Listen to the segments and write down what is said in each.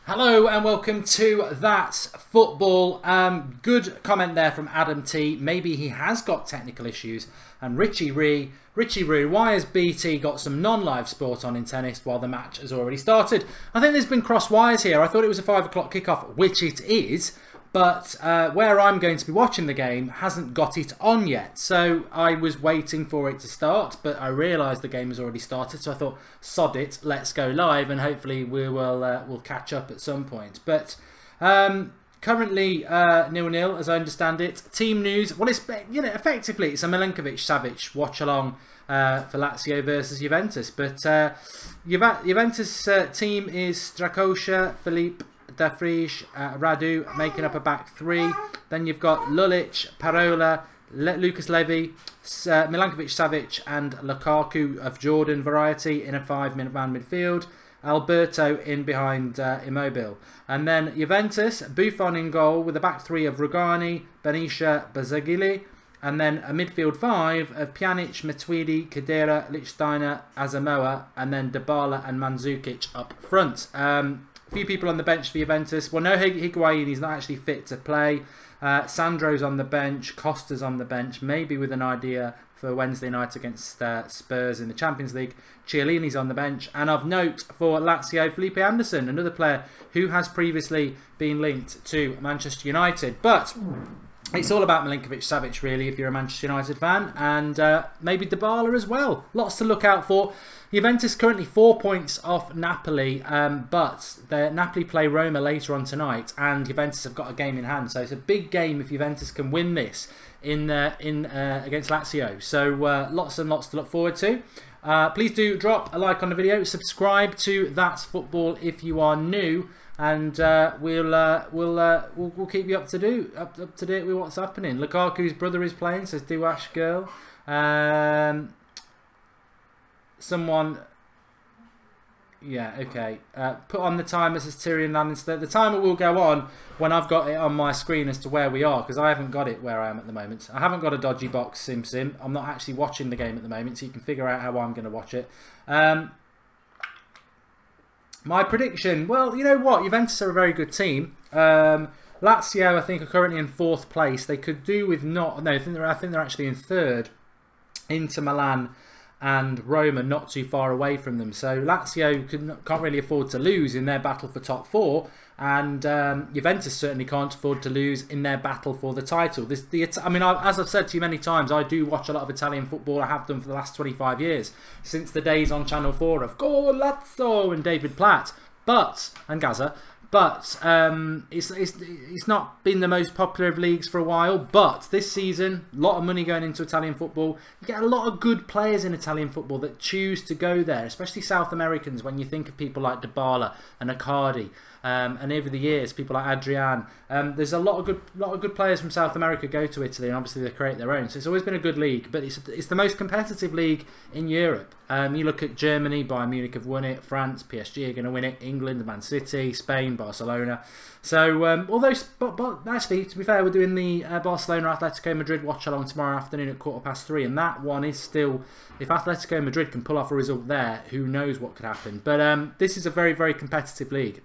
Hello and welcome to That's Football. Good comment there from Adam T. Maybe he has got technical issues. And Richie Ree, why has BT got some non-live sport on in tennis while the match has already started? I think there's been cross wires here. I thought it was a 5 o'clock kickoff, which it is. But where I'm going to be watching the game hasn't got it on yet. So I was waiting for it to start, but I realised the game has already started. So I thought, sod it, let's go live, and hopefully we'll catch up at some point. But currently 0-0, as I understand it. Team news. Well, it's effectively it's a Milinkovic-Savic watch-along for Lazio versus Juventus. But Juventus team is Strakosha, Philippe, Dafrish, Radu making up a back three. Then you've got Lulic, Parola, Lucas Levy, Milinkovic-Savic and Lukaku of Jordan variety in a 5-man midfield. Alberto in behind Immobile. And then Juventus, Buffon in goal with a back three of Rugani, Benisha, Bazagili. And then a midfield five of Pjanic, Matuidi, Kadira, Lichtsteiner, Asamoah. And then Dybala and Mandzukic up front. A few people on the bench for Juventus. Well, no Higuain, he's not actually fit to play. Sandro's on the bench. Costa's on the bench, maybe with an idea for Wednesday night against Spurs in the Champions League. Chiellini's on the bench. And of note for Lazio, Felipe Anderson, another player who has previously been linked to Manchester United. But it's all about Milinkovic-Savic, really, if you're a Manchester United fan. And maybe Dybala as well. Lots to look out for. Juventus currently 4 points off Napoli, but Napoli play Roma later on tonight, and Juventus have got a game in hand. So it's a big game if Juventus can win this against Lazio. So lots and lots to look forward to. Please do drop a like on the video, subscribe to That's Football if you are new, and we'll keep you up to date with what's happening. Lukaku's brother is playing, says Duash Girl. Someone, yeah, okay. Put on the timer, says Tyrion Lannister. The timer will go on when I've got it on my screen as to where we are, because I haven't got it where I am at the moment. I haven't got a dodgy box sim. I'm not actually watching the game at the moment, so you can figure out how I'm going to watch it. My prediction, well, you know what? Juventus are a very good team. Lazio, I think, are currently in 4th place. They could do with I think they're actually in 3rd. Inter Milan and Roma not too far away from them. So Lazio can't really afford to lose in their battle for top 4, and Juventus certainly can't afford to lose in their battle for the title. As I've said to you many times, I do watch a lot of Italian football. I have done for the last 25 years, since the days on Channel 4 of Go Lazio and David Platt, and Gaza. But it's not been the most popular of leagues for a while. But this season, a lot of money going into Italian football. You get a lot of good players in Italian football that choose to go there, especially South Americans. When you think of people like Dybala and Icardi, and over the years, people like Adrian. There's a lot of good players from South America go to Italy, and obviously they create their own. So it's always been a good league, but it's the most competitive league in Europe. You look at Germany, Bayern Munich have won it. France, PSG are going to win it. England, Man City, Spain, Barcelona. So, but actually, to be fair, we're doing the Barcelona Atletico Madrid watch along tomorrow afternoon at 3:15, and that one is still, if Atletico Madrid can pull off a result there, who knows what could happen. But this is a very, very competitive league.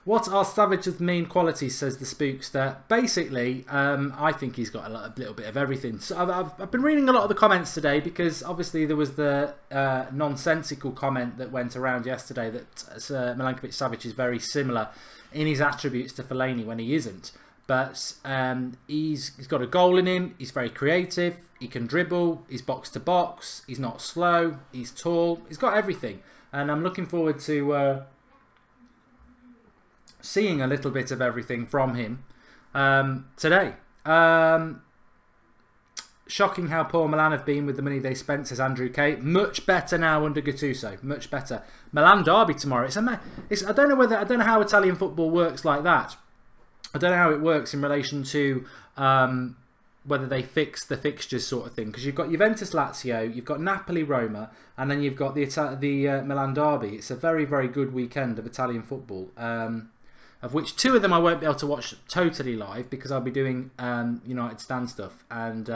What are Savage's main qualities, says the Spookster. Basically, I think he's got a little bit of everything. So I've been reading a lot of the comments today, because obviously there was the nonsensical comment that went around yesterday that Milinkovic-Savic is very similar in his attributes to Fellaini when he isn't. But he's got a goal in him, he's very creative, he can dribble, he's box to box, he's not slow, he's tall, he's got everything. And I'm looking forward to seeing a little bit of everything from him today. Shocking how poor Milan have been with the money they spent, says Andrew K. Much better now under Gattuso. Much better. Milan derby tomorrow. I don't know how Italian football works like that. I don't know how it works in relation to whether they fix the fixtures sort of thing, because you've got Juventus Lazio, you've got Napoli Roma, and then you've got the Milan derby. It's a very, very good weekend of Italian football. Of which 2 of them I won't be able to watch totally live, because I'll be doing United Stand stuff. And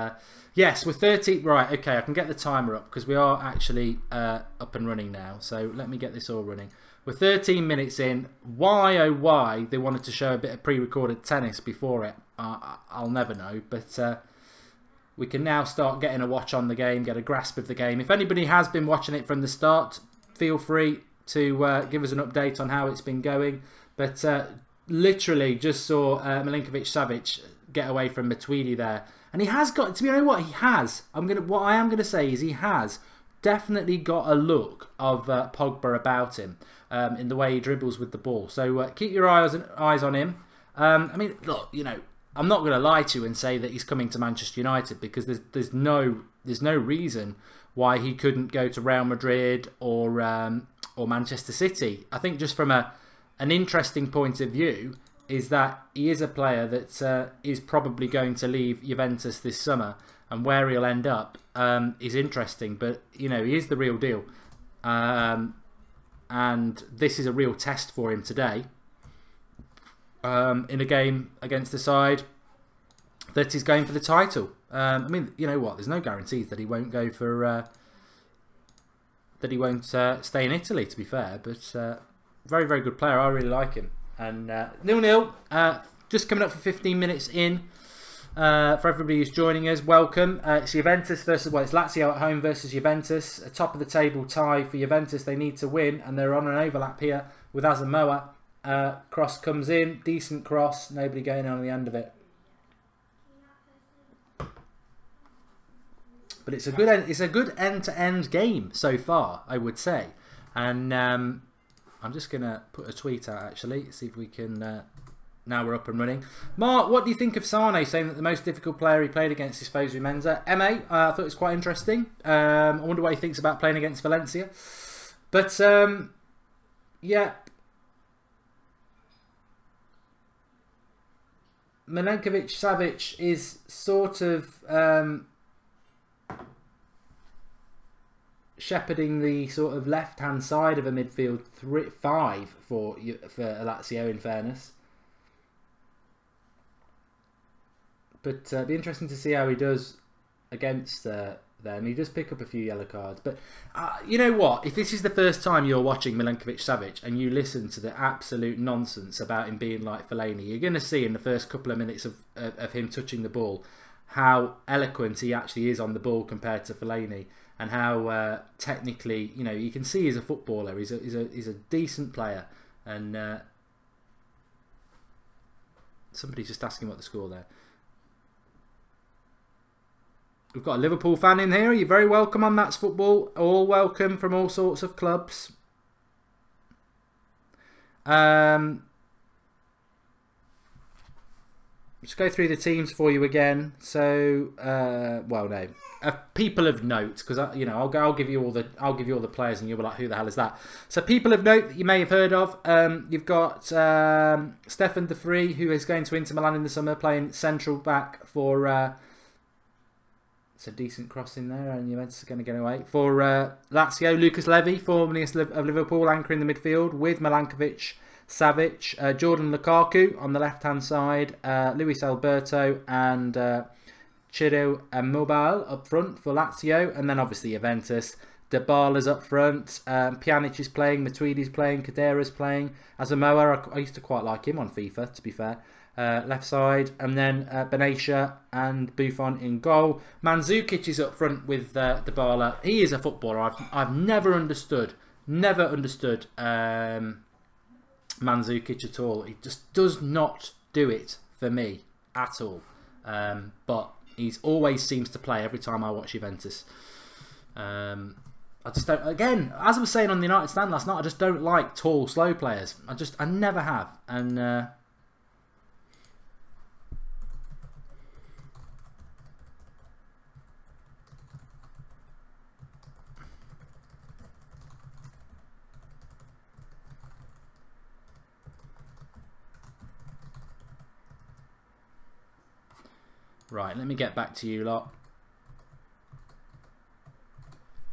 yes, we're 30. Right, okay, I can get the timer up, because we are actually up and running now. So let me get this all running. We're 13 minutes in. Why, oh why, they wanted to show a bit of pre-recorded tennis before it, I'll never know. But we can now start getting a watch on the game, get a grasp of the game. If anybody has been watching it from the start, feel free to give us an update on how it's been going. But literally just saw Milinkovic-Savic get away from Matuidi there. And he has got, to you know what, he has. What I am going to say is he has definitely got a look of Pogba about him in the way he dribbles with the ball. So keep your eyes on him. I mean, look, you know, I'm not going to lie to you and say that he's coming to Manchester United, because there's no reason why he couldn't go to Real Madrid or Manchester City. I think just from an interesting point of view is that he is a player that is probably going to leave Juventus this summer, and where he'll end up is interesting. But you know, he is the real deal, and this is a real test for him today. In a game against the side that is going for the title. I mean, you know what? There's no guarantees that he won't go for that he won't stay in Italy. To be fair, but very, very good player. I really like him. And 0-0. Just coming up for 15 minutes in. For everybody who's joining us, welcome. It's Juventus versus, well, it's Lazio at home versus Juventus. A top of the table tie for Juventus. They need to win, and they're on an overlap here with Asamoah. Cross comes in, decent cross, nobody going on the end of it. But it's a good end-to-end game so far, I would say. And I'm just gonna put a tweet out actually, see if we can. Now we're up and running. Mark, what do you think of Sane saying that the most difficult player he played against is Fosu Mensah? MA, I thought it was quite interesting. I wonder what he thinks about playing against Valencia. But yeah. Milinkovic-Savic is sort of shepherding the sort of left-hand side of a midfield 5 for Lazio, in fairness. But it'd be interesting to see how he does against them. He does pick up a few yellow cards. But you know what? If this is the first time you're watching Milinkovic-Savic and you listen to the absolute nonsense about him being like Fellaini, you're going to see in the first couple of minutes of him touching the ball how eloquent he actually is on the ball compared to Fellaini, and how technically, you know, you can see he's a footballer. He's a decent player. And somebody's just asking what the score there. We've got a Liverpool fan in here. You're very welcome on That's Football. All welcome from all sorts of clubs. Let's go through the teams for you again. So, well, no, people of note, because you know, I'll give you all the players, and you'll be like, who the hell is that? So, people of note that you may have heard of. You've got Stefan de Vrij, who is going to Inter Milan in the summer, playing central back for. It's a decent cross in there, and Juventus are going to get away. For Lazio, Lucas Levy, formerly of Liverpool, anchoring the midfield with Milinkovic-Savic, Jordan Lukaku on the left-hand side, Luis Alberto and Ciro Immobile up front for Lazio, and then obviously Juventus. Dybala's up front, Pjanic is playing, Matuidi's playing, Kadira's playing, Asamoah, I used to quite like him on FIFA, to be fair. Left side, and then Benatia and Buffon in goal. Mandzukic is up front with Dybala. He is a footballer. I've never understood Mandzukic at all. He just does not do it for me at all. But he's always seems to play every time I watch Juventus. I just don't. Again, as I was saying on the United stand last night, I just don't like tall, slow players. I never have, and. Right, let me get back to you lot.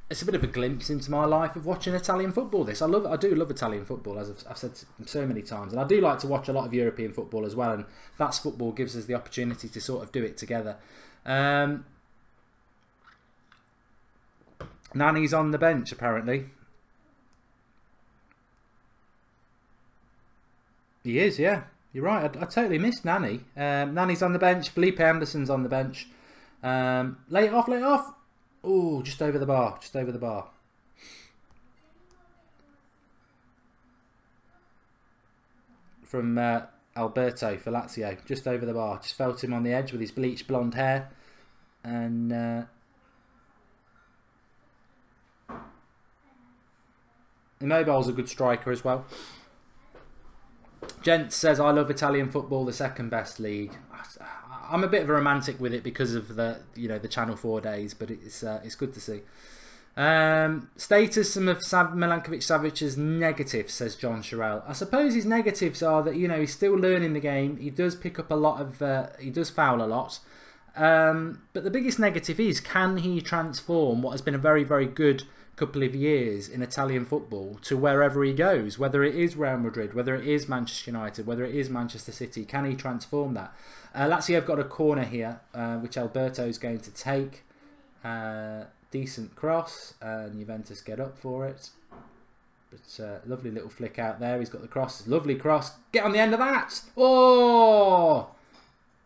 It's a bit of a glimpse into my life of watching Italian football. This I do love Italian football, as I've said so many times, and I do like to watch a lot of European football as well. And That's Football gives us the opportunity to sort of do it together. Nani's on the bench apparently. He is, yeah. You're right. I totally missed Nani. Nani's on the bench. Felipe Anderson's on the bench. Lay it off, lay it off. Oh, just over the bar. Just over the bar. From Alberto for Lazio. Just over the bar. Just felt him on the edge with his bleached blonde hair. And Immobile's a good striker as well. Gent says, I love Italian football, the second best league. I'm a bit of a romantic with it because of the the Channel 4 days, but it's good to see. Status some of Milinkovic-Savic's negatives, says John Sherrell. I suppose his negatives are that he's still learning the game. He does pick up a lot of he does foul a lot. But the biggest negative is, can he transform what has been a very, very good couple of years in Italian football to wherever he goes, whether it is Real Madrid, whether it is Manchester United, whether it is Manchester City? Can he transform that? Lazio have got a corner here, which Alberto is going to take. Decent cross, and Juventus get up for it. But lovely little flick out there. He's got the cross, lovely cross. Get on the end of that! Oh,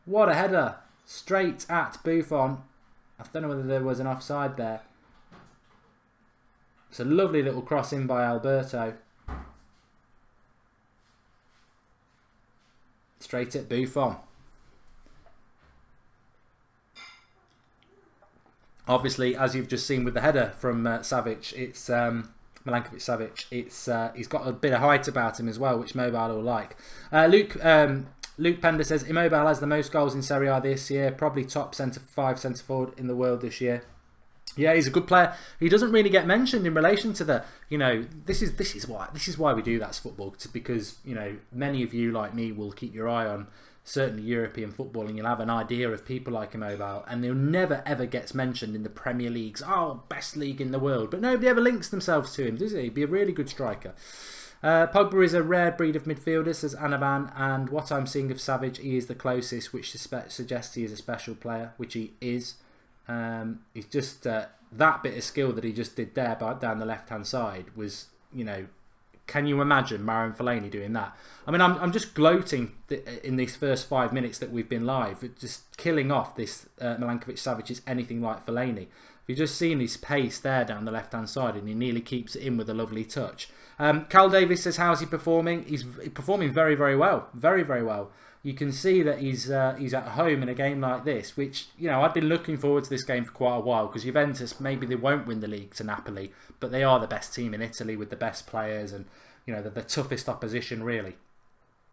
what a header! Straight at Buffon. I don't know whether there was an offside there. It's a lovely little cross in by Alberto. Straight at Buffon. Obviously, as you've just seen with the header from Savic, it's Milankovic-Savic. He's got a bit of height about him as well, which Mobile will like. Luke Pender says, Immobile has the most goals in Serie A this year. Probably top centre forward in the world this year. Yeah, he's a good player. He doesn't really get mentioned in relation to the, this is why we do That's Football, because many of you like me will keep your eye on certainly European football, and you'll have an idea of people like Immobile, and they'll never ever gets mentioned in the Premier League's best league in the world, but nobody ever links themselves to him, does he? He'd be a really good striker. Pogba is a rare breed of midfielder, says Anaban, and what I'm seeing of Savic, he is the closest, which suggests he is a special player, which he is. He's just that bit of skill that he just did there down the left hand side was, can you imagine Marouane Fellaini doing that? I mean, I'm just gloating in these first 5 minutes that we've been live, just killing off this Milinkovic-Savic is anything like Fellaini. You've just seen his pace there down the left hand side, and he nearly keeps it in with a lovely touch. Cal Davis says, how's he performing? He's performing very, very well. Very, very well. You can see that he's at home in a game like this, which, I've been looking forward to this game for quite a while, because Juventus, maybe they won't win the league to Napoli, but they are the best team in Italy with the best players, and, they're the toughest opposition, really.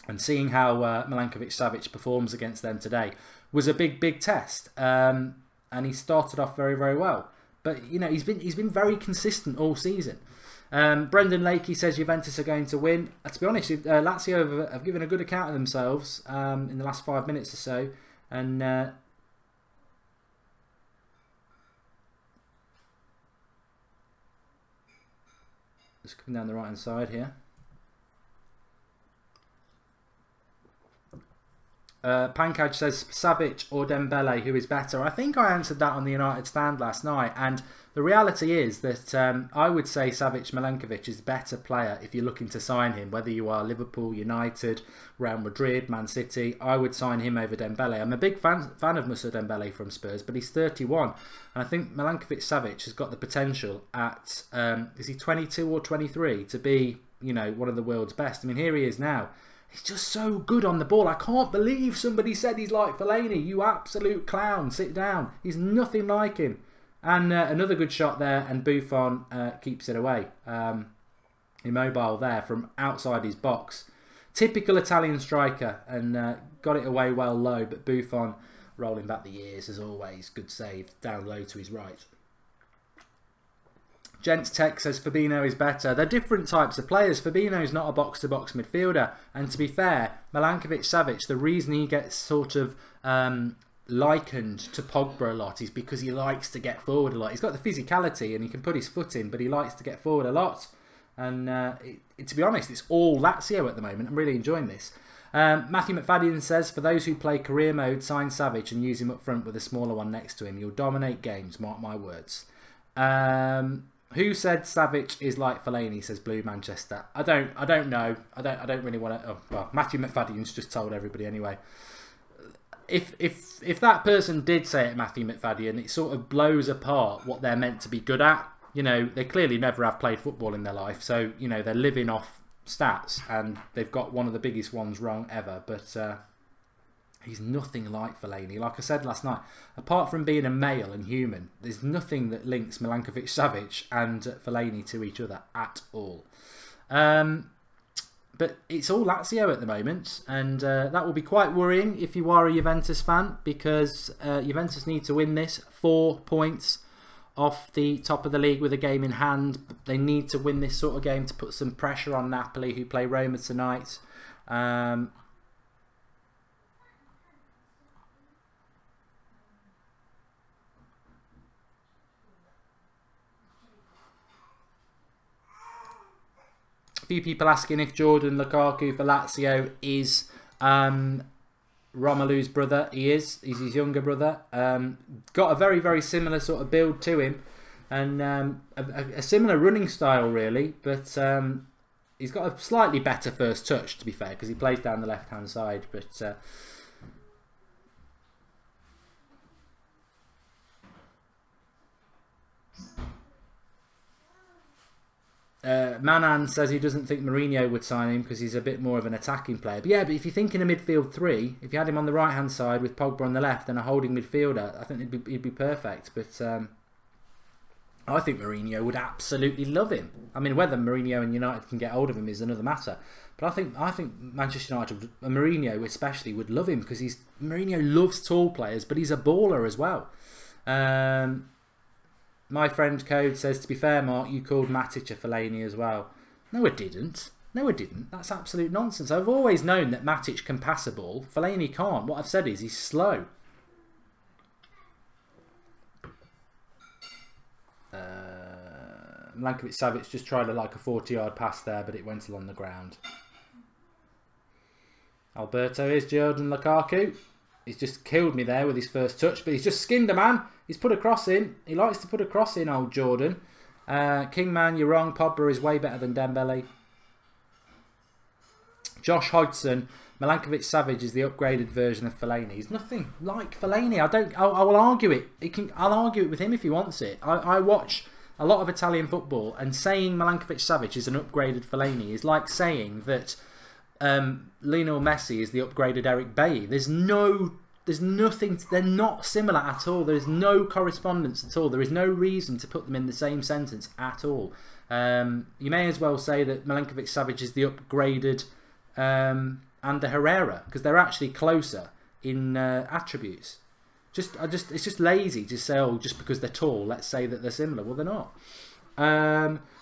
And seeing how Milinkovic-Savic performs against them today was a big, big test. And he started off very, very well. But, he's been very consistent all season. Brendan Lakey says Juventus are going to win. To be honest, Lazio have given a good account of themselves in the last 5 minutes or so. And just coming down the right hand side here. Pankaj says Savic or Dembele, who is better? I think I answered that on the United stand last night, and the reality is that I would say Savic Milankovic is a better player if you're looking to sign him, whether you are Liverpool, United, Real Madrid, Man City. I would sign him over Dembele. I'm a big fan of Moussa Dembele from Spurs, but he's 31, and I think Milankovic-Savic has got the potential at is he 22 or 23 to be one of the world's best. I mean, here he is now. He's just so good on the ball. I can't believe somebody said he's like Fellaini. You absolute clown. Sit down. He's nothing like him. And another good shot there, and Buffon keeps it away. Immobile there from outside his box. Typical Italian striker, and got it away well low, but Buffon rolling back the years as always. Good save. Down low to his right. Gents Tech says Fabinho is better. They're different types of players. Fabinho's not a box-to-box midfielder. And to be fair, Milinkovic-Savic, the reason he gets sort of likened to Pogba a lot is because he likes to get forward a lot. He's got the physicality and he can put his foot in, but he likes to get forward a lot. And to be honest, it's all Lazio at the moment. I'm really enjoying this. Matthew McFadden says, for those who play career mode, sign Savic and use him up front with a smaller one next to him. You'll dominate games, mark my words. Who said Savic is like Fellaini? Says Blue Manchester. I don't know. I don't really want to. Oh, well, Matthew McFadden's just told everybody anyway. If that person did say it, Matthew McFadden, it sort of blows apart what they're meant to be good at. You know, they clearly never have played football in their life, so you know they're living off stats, and they've got one of the biggest ones wrong ever. But he's nothing like Fellaini. Like I said last night, apart from being a male and human, there's nothing that links Milinkovic-Savic and Fellaini to each other at all. But it's all Lazio at the moment, and that will be quite worrying if you are a Juventus fan, because Juventus need to win this. 4 points off the top of the league with a game in hand. They need to win this sort of game to put some pressure on Napoli, who play Roma tonight. A few people asking if Jordan Lukaku for Lazio is Romelu's brother. He is. He's his younger brother. Got a very, very similar sort of build to him, and a similar running style really, but he's got a slightly better first touch, to be fair, because he plays down the left-hand side. But Manan says he doesn't think Mourinho would sign him because he's a bit more of an attacking player. But yeah, but if you're thinking a midfield three, if you had him on the right-hand side with Pogba on the left and a holding midfielder, I think he'd be perfect. But I think Mourinho would absolutely love him. I mean, whether Mourinho and United can get hold of him is another matter. But I think Manchester United, Mourinho especially, would love him because Mourinho loves tall players, but he's a baller as well. My friend Code says, to be fair, Mark, you called Matic a Fellaini as well. No, I didn't. No, I didn't. That's absolute nonsense. I've always known that Matic can pass a ball. Fellaini can't. What I've said is he's slow. Milankovic-Savic just tried like a 40-yard pass there, but it went along the ground. Alberto is Jordan Lukaku. He's just killed me there with his first touch, but he's just skinned a man. He's put a cross in. He likes to put a cross in, old Jordan. Kingman, you're wrong. Pogba is way better than Dembele. Josh Hodgson, Milinkovic-Savic is the upgraded version of Fellaini. He's nothing like Fellaini. I will argue it. I'll argue it with him if he wants it. I watch a lot of Italian football, and saying Milinkovic-Savic is an upgraded Fellaini is like saying that Lionel Messi is the upgraded Eric Bailly. There's nothing. They're not similar at all. There is no correspondence at all. There is no reason to put them in the same sentence at all. You may as well say that Milinkovic-Savic is the upgraded Ander Herrera, because they're actually closer in attributes. It's just lazy to say, oh, just because they're tall, let's say that they're similar. Well, they're not.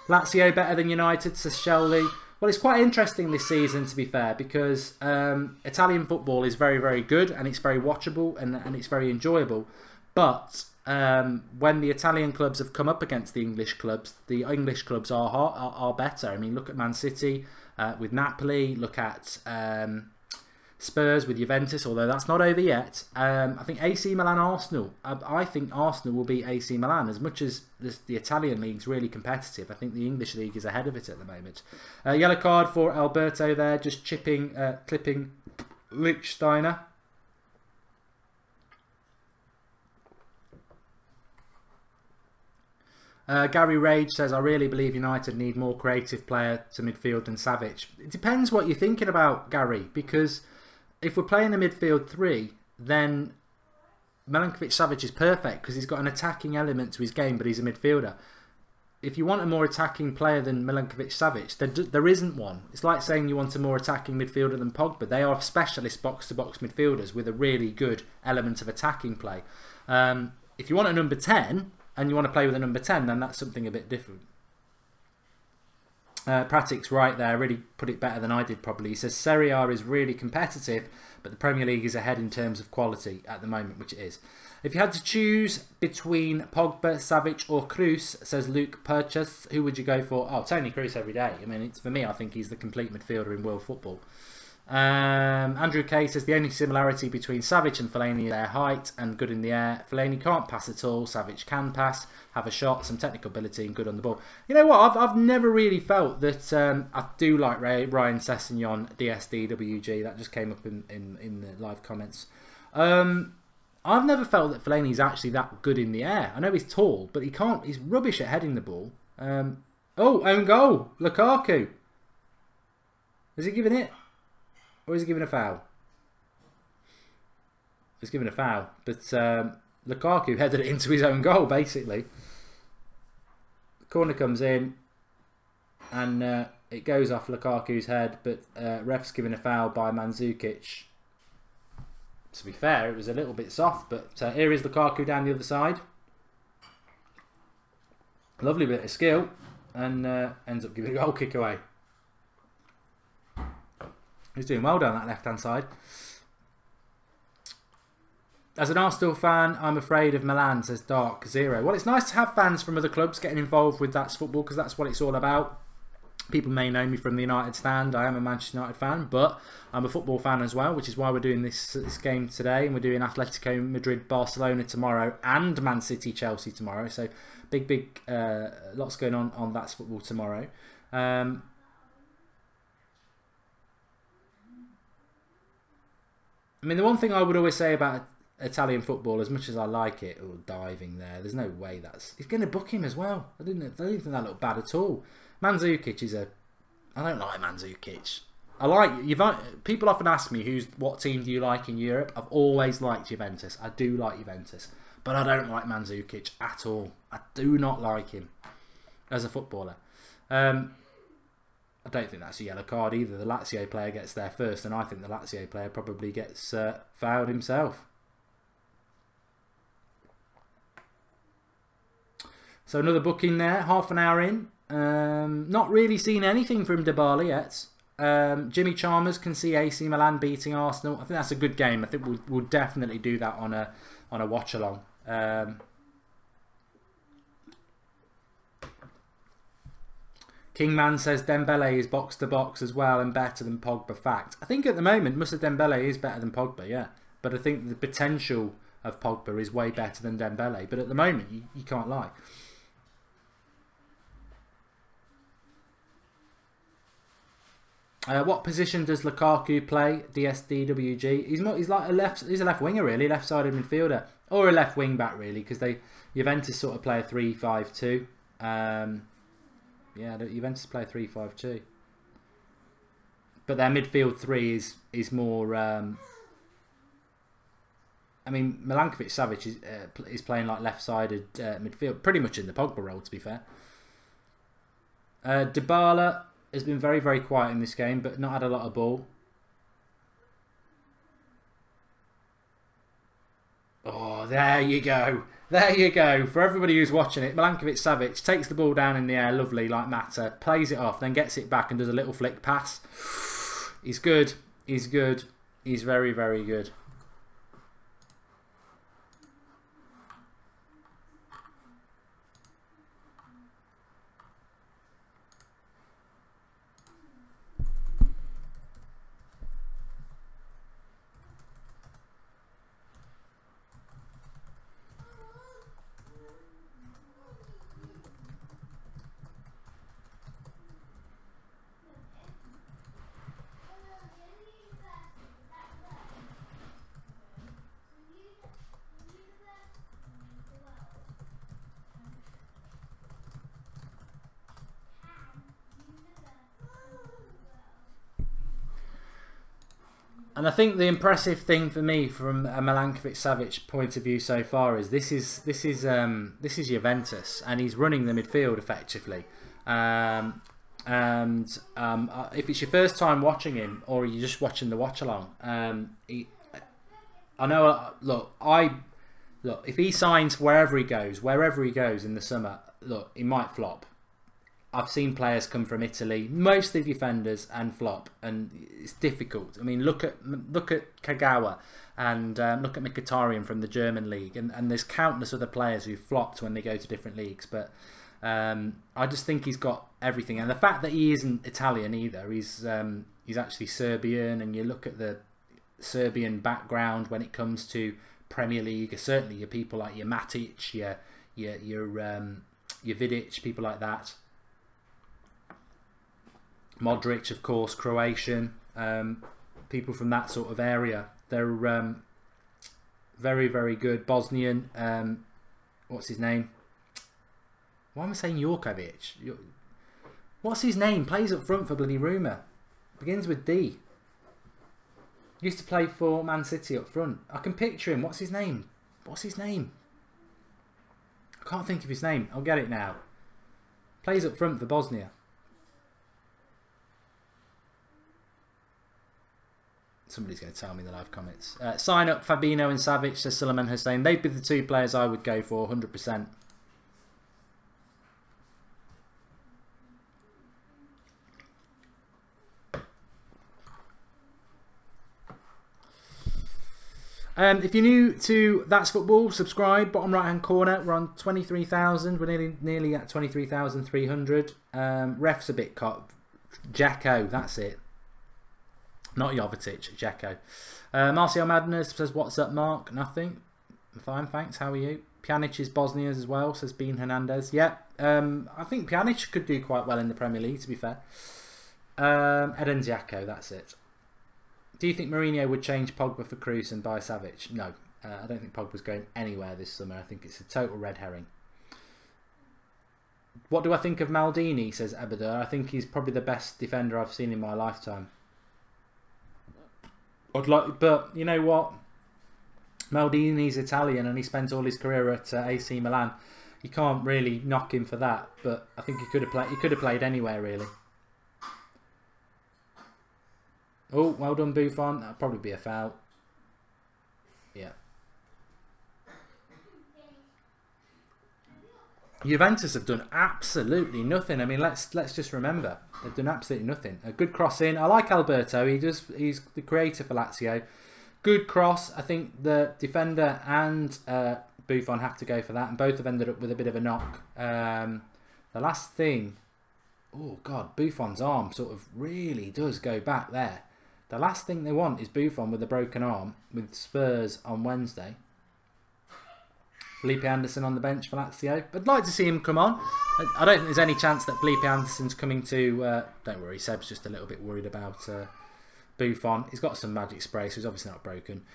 Lazio better than United, says Shelley. Well, it's quite interesting this season, to be fair, because Italian football is very, very good, and it's very watchable, and it's very enjoyable. But when the Italian clubs have come up against the English clubs are better. I mean, look at Man City with Napoli. Look at Spurs with Juventus, although that's not over yet. I think AC Milan, Arsenal. I think Arsenal will beat AC Milan. As much as the Italian league's really competitive, I think the English league is ahead of it at the moment. Yellow card for Alberto there, just clipping Lichtsteiner. Gary Rage says, I really believe United need more creative player to midfield than Savic. It depends what you're thinking about, Gary, because if we're playing a midfield three, then Milinkovic-Savic is perfect because he's got an attacking element to his game, but he's a midfielder. If you want a more attacking player than Milinkovic-Savic, there isn't one. It's like saying you want a more attacking midfielder than Pogba. They are specialist box-to-box midfielders with a really good element of attacking play. If you want a number 10 and you want to play with a number 10, then that's something a bit different. Pratik's right there, really put it better than I did probably. He says Serie A is really competitive, but the Premier League is ahead in terms of quality at the moment, which it is. If you had to choose between Pogba, Savic or Cruz, says Luke Purchase, who would you go for? Oh, Tony Cruz every day. I mean, for me, I think he's the complete midfielder in world football. Andrew K says the only similarity between Savic and Fellaini is their height and good in the air. Fellaini can't pass at all. Savic can pass, have a shot, some technical ability, and good on the ball. You know what? I've never really felt that. I do like Ryan Sessegnon, DSDWG. That just came up in the live comments. I've never felt that Fellaini's actually that good in the air. I know he's tall, but he can't. He's rubbish at heading the ball. Oh, own goal, Lukaku. Is he giving it? Or is he giving a foul? He's giving a foul. But Lukaku headed it into his own goal, basically. Corner comes in. And it goes off Lukaku's head. But ref's giving a foul by Mandzukic. To be fair, it was a little bit soft. But here is Lukaku down the other side. Lovely bit of skill. And ends up giving a goal kick away. He's doing well down that left-hand side. As an Arsenal fan, I'm afraid of Milan, says Dark Zero. Well, it's nice to have fans from other clubs getting involved with That's Football, because that's what it's all about. People may know me from the United stand. I am a Manchester United fan, but I'm a football fan as well, which is why we're doing this game today. And we're doing Atletico Madrid, Barcelona tomorrow, and Man City, Chelsea tomorrow. So big lots going on That's Football tomorrow. I mean, the one thing I would always say about Italian football, as much as I like it, or diving there's no way he's going to book him as well. I didn't think that looked bad at all. Mandzukic is I don't like Mandzukic. People often ask me what team do you like in Europe. I've always liked Juventus. I do like Juventus, but I don't like Mandzukic at all. I do not like him as a footballer. I don't think that's a yellow card either. The Lazio player gets there first, and I think the Lazio player probably gets fouled himself. So another booking there, half an hour in. Not really seen anything from Dybala yet. Jimmy Chalmers can see AC Milan beating Arsenal. I think that's a good game. I think we'll definitely do that on a watch along. Kingman says Dembele is box to box as well and better than Pogba. Fact. I think at the moment Moussa Dembele is better than Pogba, yeah. But I think the potential of Pogba is way better than Dembele. But at the moment you can't lie. What position does Lukaku play? DSDWG. He's like he's a left winger really, left-sided midfielder, or a left wing back really, because Juventus sort of play a 3-5-2. Yeah, Juventus play a 3-5-2. But their midfield three is more. I mean, Milinkovic-Savic is playing like left-sided midfield, pretty much in the Pogba role, to be fair. Dybala has been very, very quiet in this game, but not had a lot of ball. Oh, there you go. There you go. For everybody who's watching it, Milinkovic-Savic takes the ball down in the air, lovely, like Mata, plays it off, then gets it back and does a little flick pass. He's good. He's good. He's very, very good. And I think the impressive thing for me from a Milinkovic-Savic point of view so far is this is Juventus, and he's running the midfield effectively. If it's your first time watching him, or you're just watching the watch along, I know. Look, if he signs wherever he goes in the summer, look, he might flop. I've seen players come from Italy, mostly defenders, and flop, and it's difficult. I mean, look at Kagawa, and look at Mkhitaryan from the German league, and there's countless other players who flopped when they go to different leagues. But I just think he's got everything, and the fact that he isn't Italian either, he's he's actually Serbian, and you look at the Serbian background when it comes to Premier League, certainly your people like your Matic, your Vidic, people like that. Modric, of course, Croatian. People from that sort of area. They're very, very good. Bosnian. What's his name? Why am I saying Jorkovic? What's his name? Plays up front for bloody Roma. Begins with D. Used to play for Man City up front. I can picture him. What's his name? What's his name? I can't think of his name. I'll get it now. Plays up front for Bosnia. Somebody's going to tell me in the live comments. Sign up Fabinho and Savic, says Suleiman Hussein. They'd be the two players I would go for, 100%. If you're new to That's Football, subscribe. Bottom right hand corner, we're on 23,000. We're nearly at 23,300. Ref's a bit caught. Jacko, that's it. Not Jovetic, Jacko. Marcel Madness says, what's up, Mark? Nothing. I'm fine, thanks. How are you? Pjanic is Bosnia's as well, says Bean Hernandez. Yeah, I think Pjanic could do quite well in the Premier League, to be fair. Eden Jacko, that's it. Do you think Mourinho would change Pogba for Kroos and buy Savic? No. I don't think Pogba's going anywhere this summer. I think it's a total red herring. What do I think of Maldini, says Abadar. I think he's probably the best defender I've seen in my lifetime. But you know what? Maldini's Italian and he spent all his career at AC Milan. You can't really knock him for that. But I think he could have played anywhere, really. Oh, well done, Buffon. That'll probably be a foul. Yeah. Juventus have done absolutely nothing. I mean, let's just remember they've done absolutely nothing. A good cross in. I like Alberto. He's the creator for Lazio. Good cross. I think the defender and Buffon have to go for that, and both have ended up with a bit of a knock. The last thing. Oh God, Buffon's arm sort of really does go back there. The last thing they want is Buffon with a broken arm with Spurs on Wednesday. Felipe Anderson on the bench for Lazio. I'd like to see him come on. I don't think there's any chance that Felipe Anderson's coming to... don't worry, Seb's just a little bit worried about Buffon. He's got some magic spray, so he's obviously not broken.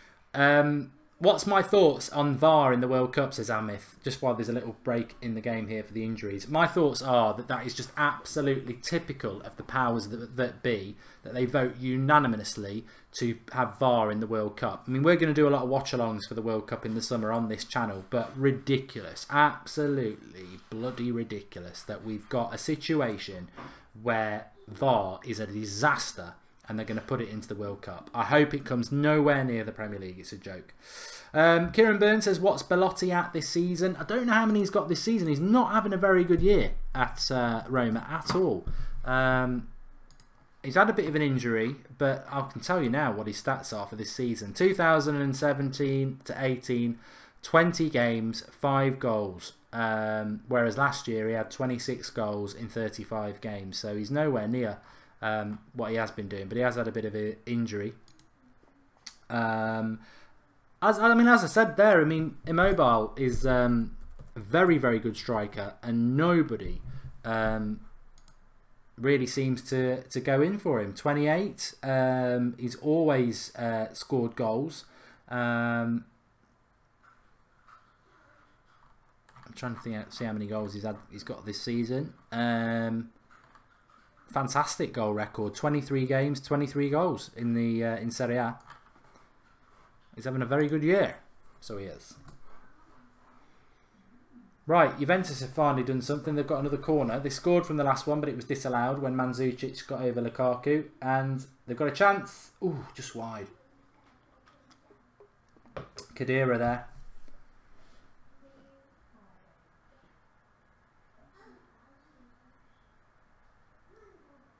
What's my thoughts on VAR in the World Cup, says Amith, just while there's a little break in the game here for the injuries. My thoughts are that is just absolutely typical of the powers that be, that they vote unanimously to have VAR in the World Cup. I mean, we're going to do a lot of watch-alongs for the World Cup in the summer on this channel, but ridiculous, absolutely bloody ridiculous that we've got a situation where VAR is a disaster and they're going to put it into the World Cup. I hope it comes nowhere near the Premier League. It's a joke. Kieran Byrne says, what's Belotti at this season? I don't know how many he's got this season. He's not having a very good year at Roma at all. He's had a bit of an injury, but I can tell you now what his stats are for this season. 2017 to 18, 20 games, 5 goals. Whereas last year he had 26 goals in 35 games. So he's nowhere near what he has been doing, but he has had a bit of an injury. As I said there, I mean, Immobile is a very, very good striker, and nobody really seems to go in for him. 28, he's always scored goals. I'm trying to see how many goals he's got this season. Fantastic goal record. 23 games, 23 goals in the in Serie A. He's having a very good year. So he is. Right, Juventus have finally done something. They've got another corner. They scored from the last one, but it was disallowed when Mandzukic got over Lukaku. And they've got a chance. Ooh, just wide. Khedira there.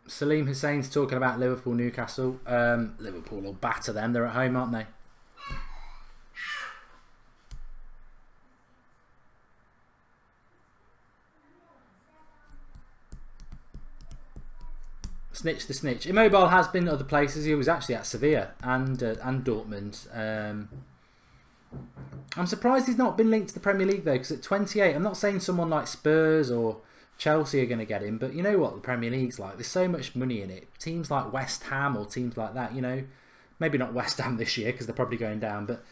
Salim Hussein's talking about Liverpool, Newcastle. Liverpool will batter them. They're at home, aren't they? Snitch the snitch. Immobile has been other places. He was actually at Sevilla and Dortmund. I'm surprised he's not been linked to the Premier League though, because at 28, I'm not saying someone like Spurs or Chelsea are going to get him, but you know what the Premier League's like. There's so much money in it. Teams like West Ham or teams like that, you know, maybe not West Ham this year because they're probably going down, but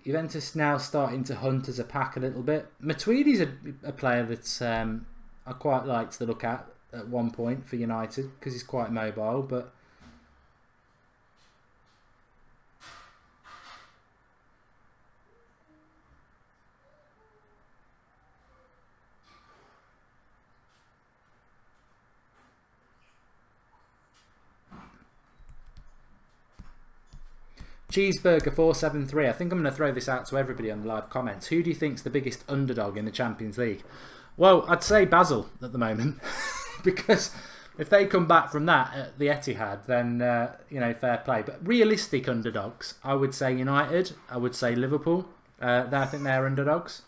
Juventus now starting to hunt as a pack a little bit. Matuidi's a player that I quite liked to look at one point for United because he's quite mobile, but Cheeseburger 473. I think I'm going to throw this out to everybody on the live comments. Who do you think's the biggest underdog in the Champions League? Well, I'd say Basel at the moment because if they come back from that at the Etihad, then you know, fair play. But realistic underdogs, I would say United. I would say Liverpool. I think they're underdogs.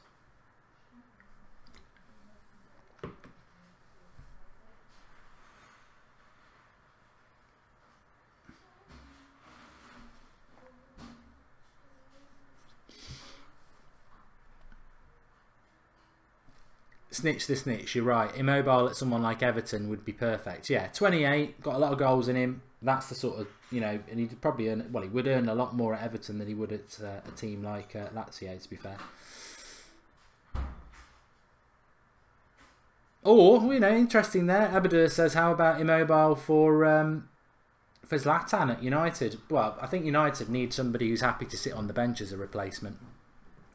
Snitch the snitch, you're right. Immobile at someone like Everton would be perfect. Yeah, 28, got a lot of goals in him. That's the sort of, you know, and he'd probably earn, well, he would earn a lot more at Everton than he would at a team like Lazio, to be fair. Or, you know, interesting there. Abadur says, how about Immobile for Zlatan at United? Well, I think United need somebody who's happy to sit on the bench as a replacement.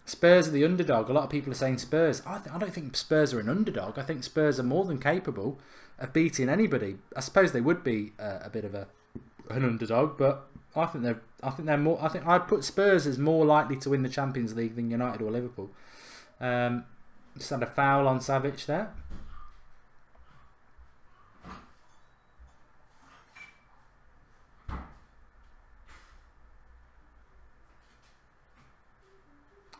Spurs are the underdog. A lot of people are saying Spurs. I don't think Spurs are an underdog. I think Spurs are more than capable of beating anybody. I suppose they would be a bit of an underdog, but I think they're more. I think I'd put Spurs as more likely to win the Champions League than United or Liverpool. Just had a foul on Savic there.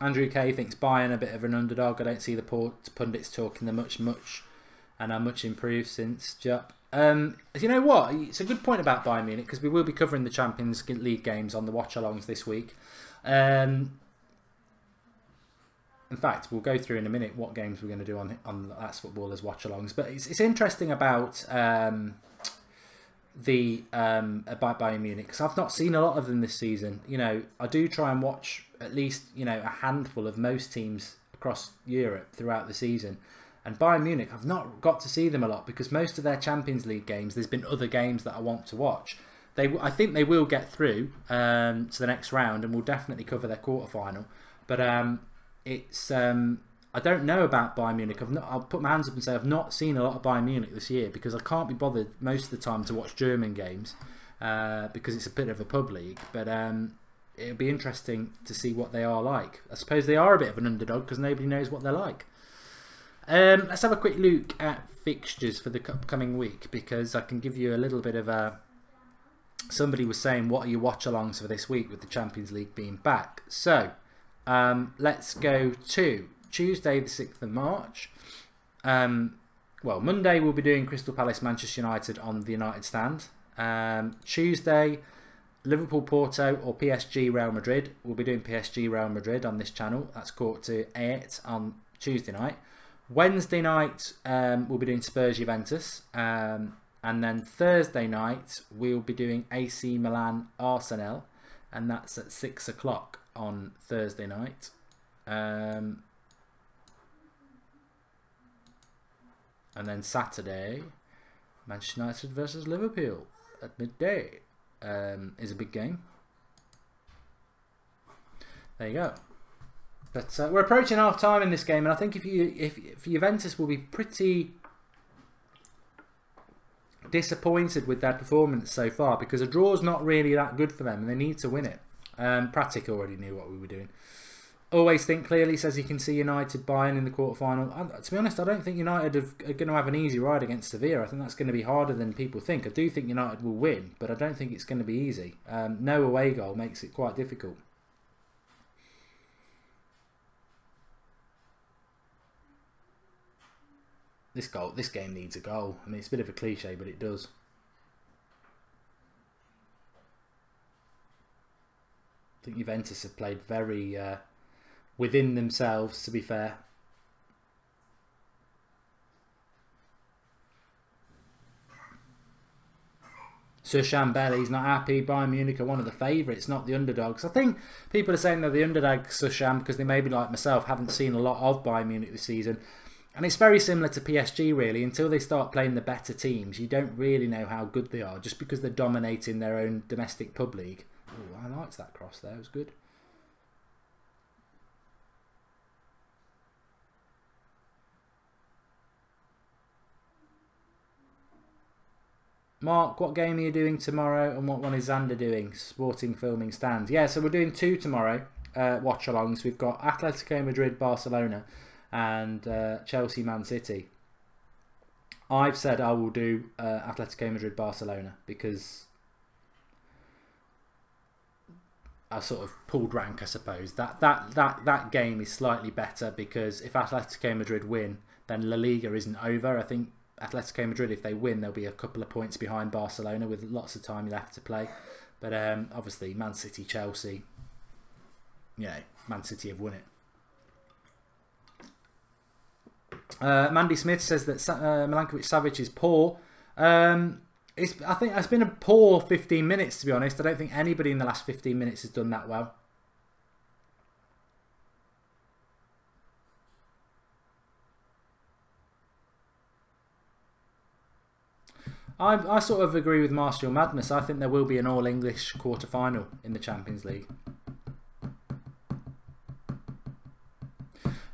Andrew Kay thinks Bayern a bit of an underdog. I don't see the pundits talking the much and are much improved since Jupp. You know what? It's a good point about Bayern Munich because we will be covering the Champions League games on the watch-alongs this week. In fact, we'll go through in a minute what games we're going to do on That's Footballers watch-alongs. But it's interesting about about Bayern Munich because I've not seen a lot of them this season. You know, I do try and watch at least, you know, a handful of most teams across Europe throughout the season, and Bayern Munich, I've not got to see them a lot because most of their Champions League games, there's been other games that I want to watch. I think they will get through to the next round and will definitely cover their quarterfinal. But I don't know about Bayern Munich. I'll put my hands up and say I've not seen a lot of Bayern Munich this year because I can't be bothered most of the time to watch German games because it's a bit of a pub league. But it'll be interesting to see what they are like. I suppose they are a bit of an underdog because nobody knows what they're like. Let's have a quick look at fixtures for the upcoming week because I can give you a little bit of a... Somebody was saying, what are your watch-alongs for this week with the Champions League being back? So, let's go to Tuesday the 6th of March. Well, Monday we'll be doing Crystal Palace Manchester United on the United Stand. Tuesday, Liverpool Porto or PSG Real Madrid. We'll be doing PSG Real Madrid on this channel. That's quarter to 8 on Tuesday night. Wednesday night we'll be doing Spurs Juventus. And then Thursday night we'll be doing AC Milan Arsenal. And that's at 6 o'clock on Thursday night. And then Saturday, Manchester United versus Liverpool at midday is a big game. There you go. But we're approaching half time in this game, and I think if Juventus will be pretty disappointed with their performance so far because a draw's not really that good for them, and they need to win it. Pratic already knew what we were doing. Always Think Clearly says he can see United Bayern in the quarterfinal. To be honest, I don't think United are going to have an easy ride against Sevilla. I think that's going to be harder than people think. I do think United will win, but I don't think it's going to be easy. No away goal makes it quite difficult. This game needs a goal. I mean, it's a bit of a cliche, but it does. I think Juventus have played very within themselves, to be fair. Sir Shambelli's not happy. Bayern Munich are one of the favourites, not the underdogs. I think people are saying they're the underdogs, Sir Sham, because they maybe, like myself, haven't seen a lot of Bayern Munich this season. And it's very similar to PSG, really. Until they start playing the better teams, you don't really know how good they are, just because they're dominating their own domestic pub league. Oh, I liked that cross there. It was good. Mark, what game are you doing tomorrow and what one is Xander doing? Sporting filming stands. Yeah, so we're doing 2 tomorrow, watch-alongs. We've got Atletico Madrid, Barcelona and Chelsea, Man City. I've said I will do Atletico Madrid, Barcelona because I sort of pulled rank, I suppose. That game is slightly better because if Atletico Madrid win, then La Liga isn't over. I think Atletico Madrid, if they win, they'll be a couple of points behind Barcelona with lots of time left to play. But obviously, Man City, Chelsea, Man City have won it. Mandy Smith says that Milinkovic-Savic is poor. I think it's been a poor 15 minutes, to be honest. I don't think anybody in the last 15 minutes has done that well. I sort of agree with Martial Madness. I think there will be an all-English quarter-final in the Champions League.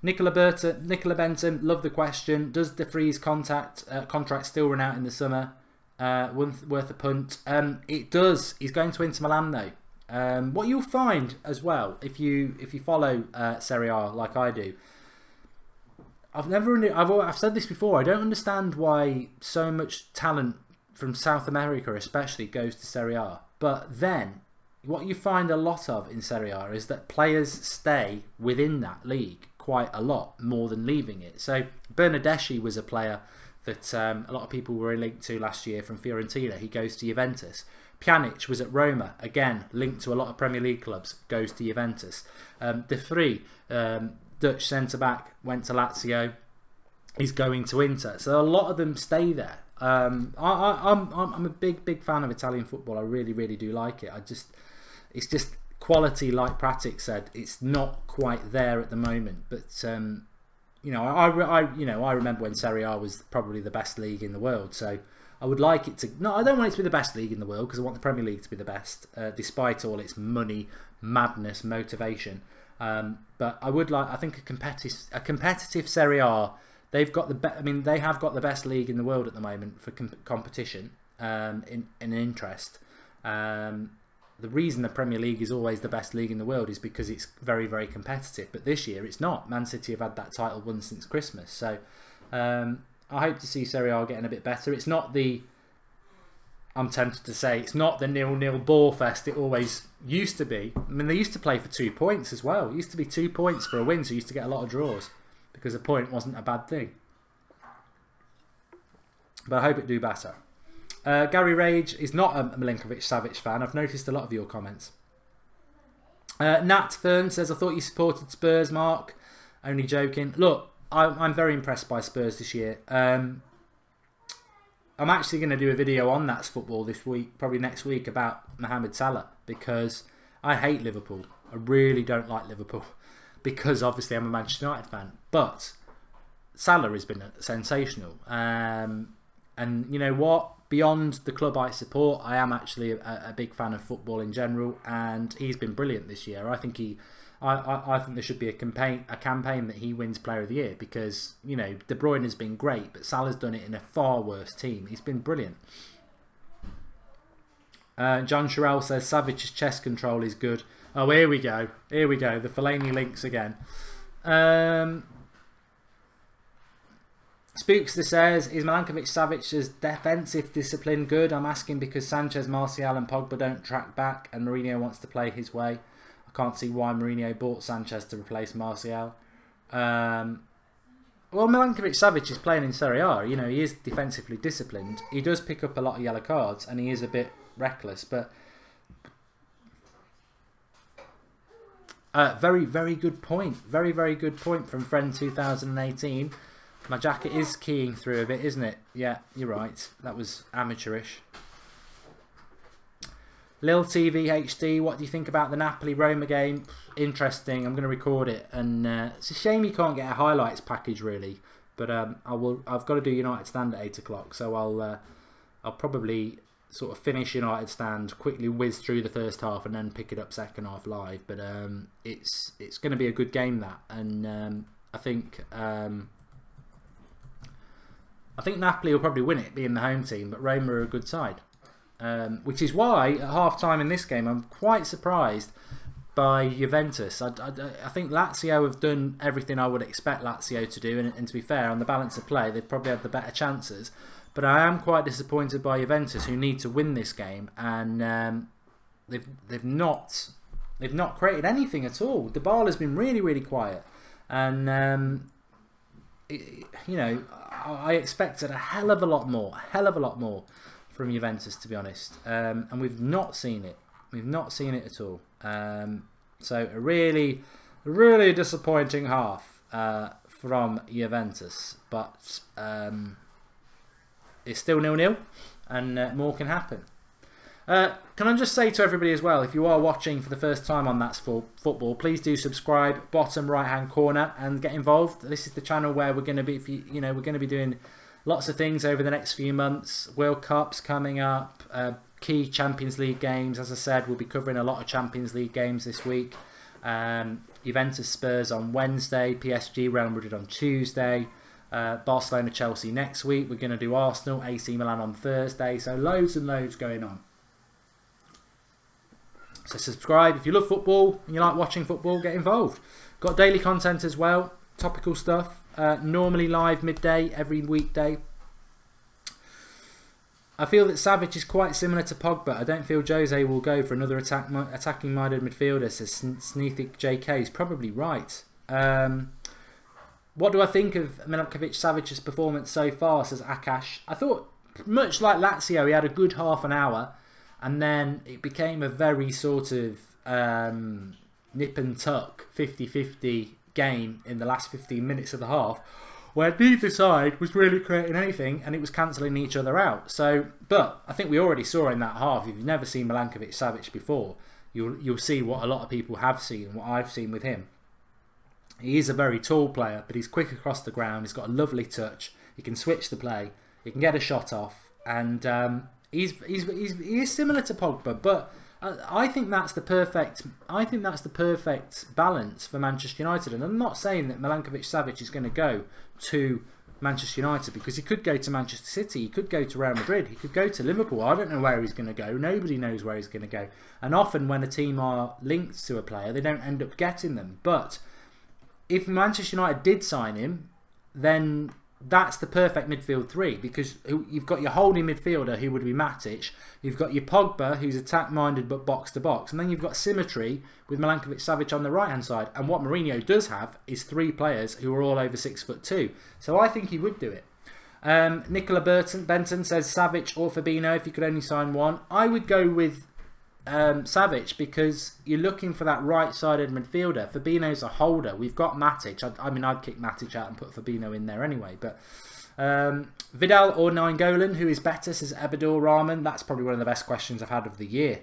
Nicola Benton, love the question. Does De Vries' contract still run out in the summer? Worth a punt. It does. He's going to Inter Milan though. What you'll find as well, if you follow Serie A like I do, I've said this before. I don't understand why so much talent from South America especially goes to Serie A. But then what you find a lot of in Serie A is that players stay within that league quite a lot more than leaving it. So Bernardeschi was a player that a lot of people were linked to last year from Fiorentina. He goes to Juventus. Pjanic was at Roma, again linked to a lot of Premier League clubs, goes to Juventus. De Vries, Dutch centre-back, went to Lazio. He's going to Inter. So a lot of them stay there. I'm a big fan of Italian football. I really do like it. It's just quality, like Pratic said. It's not quite there at the moment. But I remember when Serie A was probably the best league in the world. So I would like it to. No, I don't want it to be the best league in the world because I want the Premier League to be the best, despite all its money, madness, motivation. But I would like. I think a competitive Serie A. They've got they have got the best league in the world at the moment for competition in interest. The reason the Premier League is always the best league in the world is because it's very competitive. But this year it's not. Man City have had that title won since Christmas. So I hope to see Serie A getting a bit better. It's not the. I'm tempted to say it's not the 0-0 ball fest it always used to be. I mean, they used to play for 2 points as well. It used to be 2 points for a win, so you used to get a lot of draws. Because a point wasn't a bad thing. But I hope it do better. Gary Rage is not a Milinkovic-Savic fan. I've noticed a lot of your comments. Nat Fern says, I thought you supported Spurs, Mark. Only joking. Look, I'm very impressed by Spurs this year. I'm actually going to do a video on That's Football this week, probably next week, about Mohamed Salah. Because I hate Liverpool. I really don't like Liverpool. Because obviously I'm a Manchester United fan. But Salah has been sensational. And you know what? Beyond the club I support, I am actually a big fan of football in general. And he's been brilliant this year. I think I think there should be a campaign that he wins Player of the Year. Because, you know, De Bruyne has been great. But Salah's done it in a far worse team. He's been brilliant. John Sherrell says Savic's chest control is good. Oh, here we go. Here we go. The Fellaini links again. Spookster says, is Milankovic-Savic's defensive discipline good? I'm asking because Sanchez, Martial and Pogba don't track back and Mourinho wants to play his way. I can't see why Mourinho bought Sanchez to replace Martial. Well, Milinkovic-Savic is playing in Serie A. You know, he is defensively disciplined. He does pick up a lot of yellow cards, and he is a bit reckless. But very, very good point. Very, very good point from Friend 2018. My jacket is keying through a bit, isn't it? Yeah, you're right. That was amateurish. Lil TV HD, what do you think about the Napoli-Roma game? Interesting. I'm going to record it, and it's a shame you can't get a highlights package really. But I've got to do United Stand at 8 o'clock, so I'll probably sort of finish United Stand, quickly whiz through the first half, and then pick it up second half live. But it's going to be a good game, that, and I think Napoli will probably win it, being the home team, but Roma are a good side. Which is why at half time in this game I'm quite surprised by Juventus. I think Lazio have done everything I would expect Lazio to do, and to be fair, on the balance of play they've probably had the better chances, but I am quite disappointed by Juventus, who need to win this game, and they've not created anything at all. Dybala's been really quiet, and you know, I expected a hell of a lot more from Juventus, to be honest, and we've not seen it. We've not seen it at all. So a really disappointing half from Juventus, but it's still 0-0, and more can happen. Can I just say to everybody as well, if you are watching for the first time on That's Football, please do subscribe, bottom right hand corner, and get involved. This is the channel where we're going to be, we're going to be doing lots of things over the next few months. World Cups coming up, key Champions League games. As I said, we'll be covering a lot of Champions League games this week. Juventus Spurs on Wednesday, PSG Real Madrid on Tuesday, Barcelona Chelsea next week. We're going to do Arsenal, AC Milan on Thursday. So loads and loads going on. So subscribe if you love football and you like watching football. Get involved. Got daily content as well, topical stuff. Normally live midday every weekday. I feel that Savic is quite similar to Pogba. I don't feel Jose will go for another attacking-minded midfielder, says Sneethic JK. He's probably right. What do I think of Milinkovic-Savic's performance so far, says Akash. I thought, much like Lazio, he had a good half an hour, and then it became a very sort of nip and tuck, 50-50 game in the last 15 minutes of the half, where neither side was really creating anything, and it was cancelling each other out. So, but I think we already saw in that half, if you've never seen Milinkovic-Savic before, you'll see what a lot of people have seen, what I've seen with him. He is a very tall player, but he's quick across the ground. He's got a lovely touch. He can switch the play. He can get a shot off, and he is similar to Pogba, but I think that's the perfect. I think that's the perfect balance for Manchester United. And I'm not saying that Milinkovic-Savic is going to go to Manchester United, because he could go to Manchester City, he could go to Real Madrid, he could go to Liverpool. I don't know where he's going to go. Nobody knows where he's going to go. And often when a team are linked to a player, they don't end up getting them. But if Manchester United did sign him, then that's the perfect midfield three, because you've got your holding midfielder who would be Matic, you've got your Pogba who's attack minded but box to box, and then you've got symmetry with Milinkovic-Savic on the right hand side. And what Mourinho does have is three players who are all over 6'2", so I think he would do it. Nicola Benton says Savic or Fabinho if you could only sign one. I would go with Savic, because you're looking for that right-sided midfielder. Fabinho's a holder. We've got Matic. I mean, I'd kick Matic out and put Fabinho in there anyway. But Vidal or Nainggolan, who is better, says Ebador Rahman. That's probably one of the best questions I've had of the year.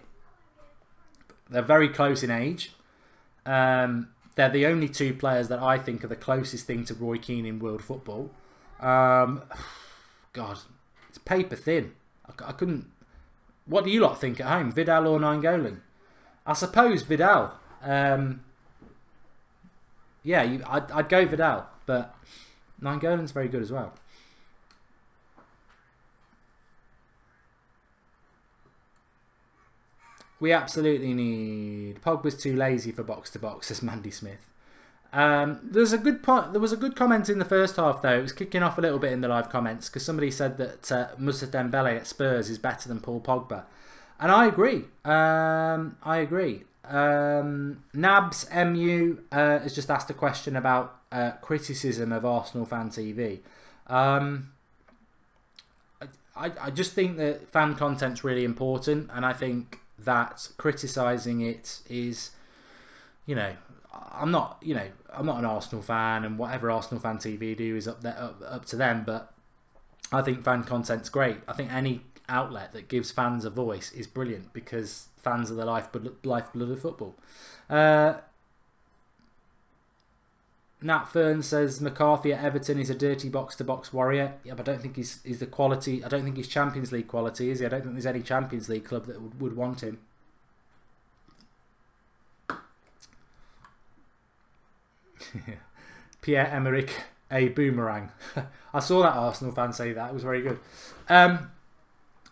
They're very close in age. They're the only two players that I think are the closest thing to Roy Keane in world football. God, it's paper thin. I couldn't. What do you lot think at home? Vidal or Nainggolan? I suppose Vidal. Yeah, I'd go Vidal, but Nainggolan's very good as well. We absolutely need... Pogba's too lazy for box to box, says Mandy Smith. There was a good comment in the first half though. It was kicking off a little bit in the live comments, because somebody said that Moussa Dembele at Spurs is better than Paul Pogba, and I agree. I agree. Nabs MU has just asked a question about criticism of Arsenal Fan TV. I just think that fan content's really important, and I think that criticising it is, you know, I'm not an Arsenal fan, and whatever Arsenal Fan TV do is up to them. But I think fan content's great. I think any outlet that gives fans a voice is brilliant, because fans are the lifeblood of football. Nat Fern says McCarthy at Everton is a dirty box-to-box warrior. Yeah, but I don't think he's the quality. I don't think he's Champions League quality, is he? I don't think there's any Champions League club that would want him. Pierre-Emerick a boomerang. I saw that Arsenal fan say that. It was very good.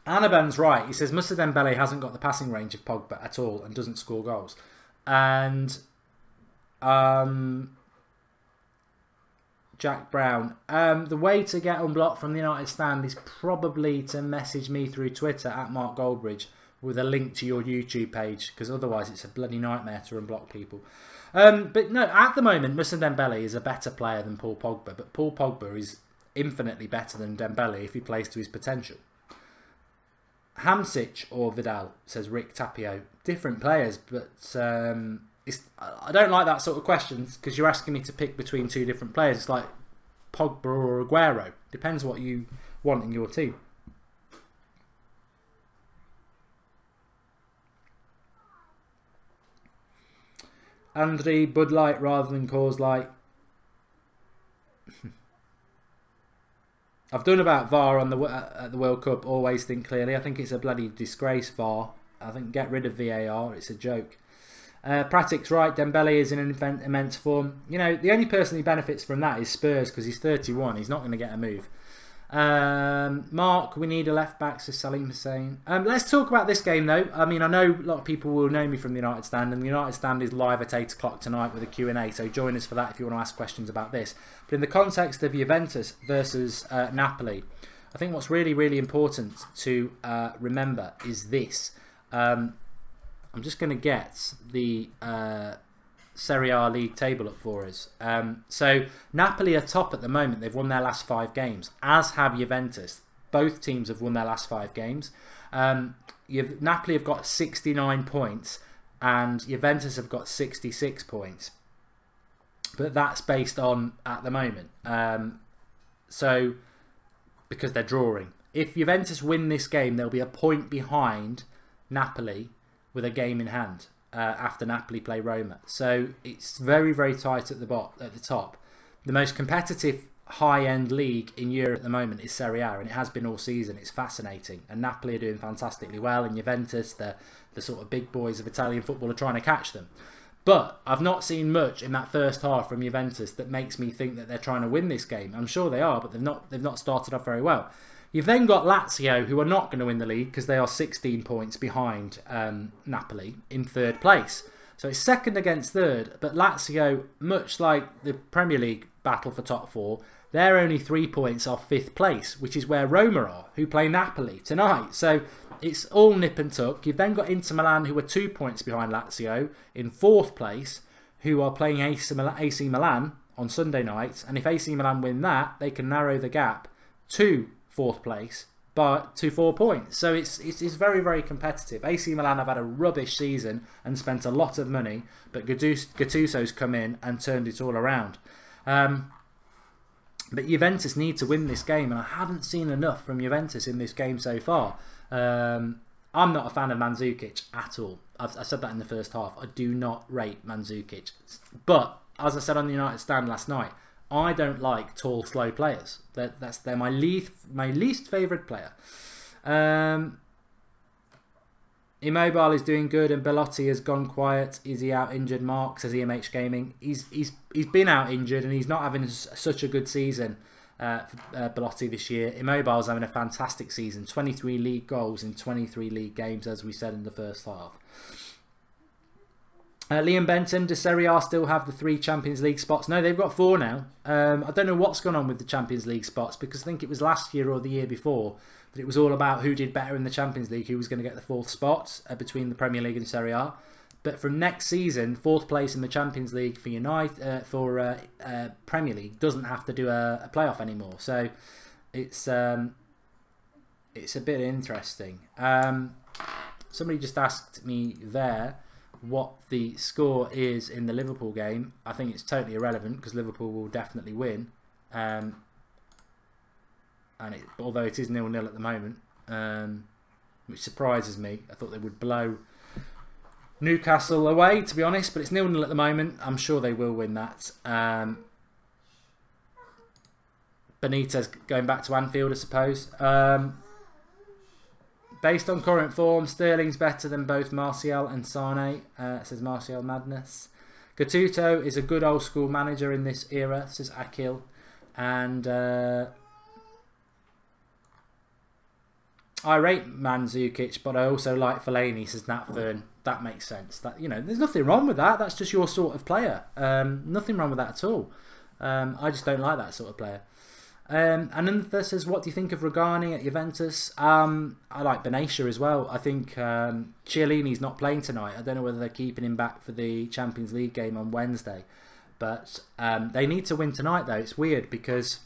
Anaban's right. He says Moussa Dembele hasn't got the passing range of Pogba at all and doesn't score goals. And Jack Brown, the way to get unblocked from the United Stand is probably to message me through Twitter at Mark Goldbridge with a link to your YouTube page, because otherwise it's a bloody nightmare to unblock people. But no, at the moment Moussa Dembele is a better player than Paul Pogba, but Paul Pogba is infinitely better than Dembele if he plays to his potential. Hamsich or Vidal, says Rick Tapio. Different players, but I don't like that sort of questions, because you're asking me to pick between two different players. It's like Pogba or Aguero. Depends what you want in your team. Andre, Bud Light rather than Coors Light. I've done about VAR on at the World Cup. Always think clearly. I think it's a bloody disgrace, VAR. I think get rid of VAR. It's a joke. Pratik's right. Dembele is in an immense form. You know, the only person who benefits from that is Spurs, because he's 31. He's not going to get a move. Mark, we need a left back, says Salim Hussein. Let's talk about this game though. I mean, I know a lot of people will know me from the United Stand, and the United Stand is live at 8 o'clock tonight with a Q&A, so join us for that if you want to ask questions about this. But in the context of Juventus versus Napoli, I think what's really, really important to remember is this. I'm just going to get the Serie A league table up for us. So Napoli are top at the moment. They've won their last 5 games, as have Juventus. Both teams have won their last 5 games. Napoli have got 69 points and Juventus have got 66 points. But that's based on at the moment. So because they're drawing. If Juventus win this game, they'll be a point behind Napoli with a game in hand. After Napoli play Roma, so it's very, very tight at the top. The most competitive high-end league in Europe at the moment is Serie A, and it has been all season. It's fascinating, and Napoli are doing fantastically well, and Juventus, the sort of big boys of Italian football, are trying to catch them. But I've not seen much in that first half from Juventus that makes me think that they're trying to win this game. I'm sure they are, but they've not started off very well. You've then got Lazio, who are not going to win the league because they are 16 points behind Napoli in 3rd place. So it's 2nd against 3rd, but Lazio, much like the Premier League battle for top 4, they're only 3 points off 5th place, which is where Roma are, who play Napoli tonight. So it's all nip and tuck. You've then got Inter Milan, who are 2 points behind Lazio in 4th place, who are playing AC Milan on Sunday night. And if AC Milan win that, they can narrow the gap to 4th place but to 4 points. So it's very, very competitive. AC Milan have had a rubbish season and spent a lot of money, but Gattuso's come in and turned it all around. But Juventus need to win this game, and I haven't seen enough from Juventus in this game so far. I'm not a fan of Mandzukic at all. I said that in the first half. I do not rate Mandzukic. But as I said on the United Stand last night, I don't like tall, slow players. They're my least favourite player. Immobile is doing good, and Belotti has gone quiet. Is he out injured? Mark says EMH Gaming. He's been out injured, and he's not having such a good season. Belotti this year. Immobile's having a fantastic season. 23 league goals in 23 league games, as we said in the first half. Liam Benton, does Serie A still have the 3 Champions League spots? No, they've got 4 now. I don't know what's gone on with the Champions League spots, because I think it was last year or the year before that it was all about who did better in the Champions League, who was going to get the 4th spot between the Premier League and Serie A. But from next season, 4th place in the Champions League for Premier League doesn't have to do a playoff anymore. So it's a bit interesting. Somebody just asked me there what the score is in the Liverpool game. I think it's totally irrelevant because Liverpool will definitely win. Although it is 0-0 at the moment, which surprises me. I thought they would blow Newcastle away, to be honest, but it's 0-0 at the moment. I'm sure they will win that. Benitez going back to Anfield, I suppose. Based on current form, Sterling's better than both Martial and Sane, says Martial Madness. Gattuso is a good old school manager in this era, says Akil. And I rate Mandzukic, but I also like Fellaini, says Nat Fern. That makes sense. That, you know, there's nothing wrong with that. That's just your sort of player. Nothing wrong with that at all. I just don't like that sort of player. Anantha says, what do you think of Rugani at Juventus? I like Benatia as well. I think Chiellini's not playing tonight. I don't know whether they're keeping him back for the Champions League game on Wednesday. But they need to win tonight, though. It's weird because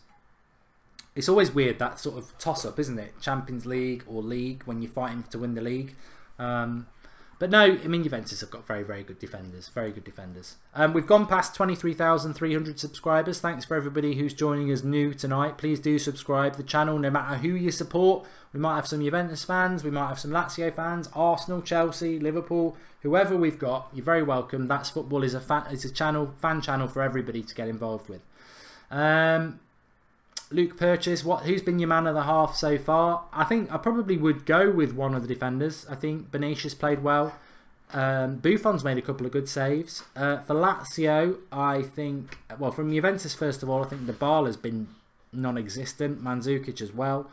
it's always weird, that sort of toss-up, isn't it? Champions League or League, when you're fighting to win the league. But no, I mean, Juventus have got very, very good defenders. Very good defenders. We've gone past 23,300 subscribers. Thanks for everybody who's joining us new tonight. Please do subscribe to the channel, no matter who you support. We might have some Juventus fans. We might have some Lazio fans. Arsenal, Chelsea, Liverpool. Whoever we've got, you're very welcome. That's Football is a fan channel for everybody to get involved with. Luke Purchase, who's been your man of the half so far? I think I probably would go with one of the defenders. I think Benitia's played well. Buffon's made a couple of good saves. For Lazio, I think, well, from Juventus first of all, I think Dybala's been non-existent. Mandzukic as well.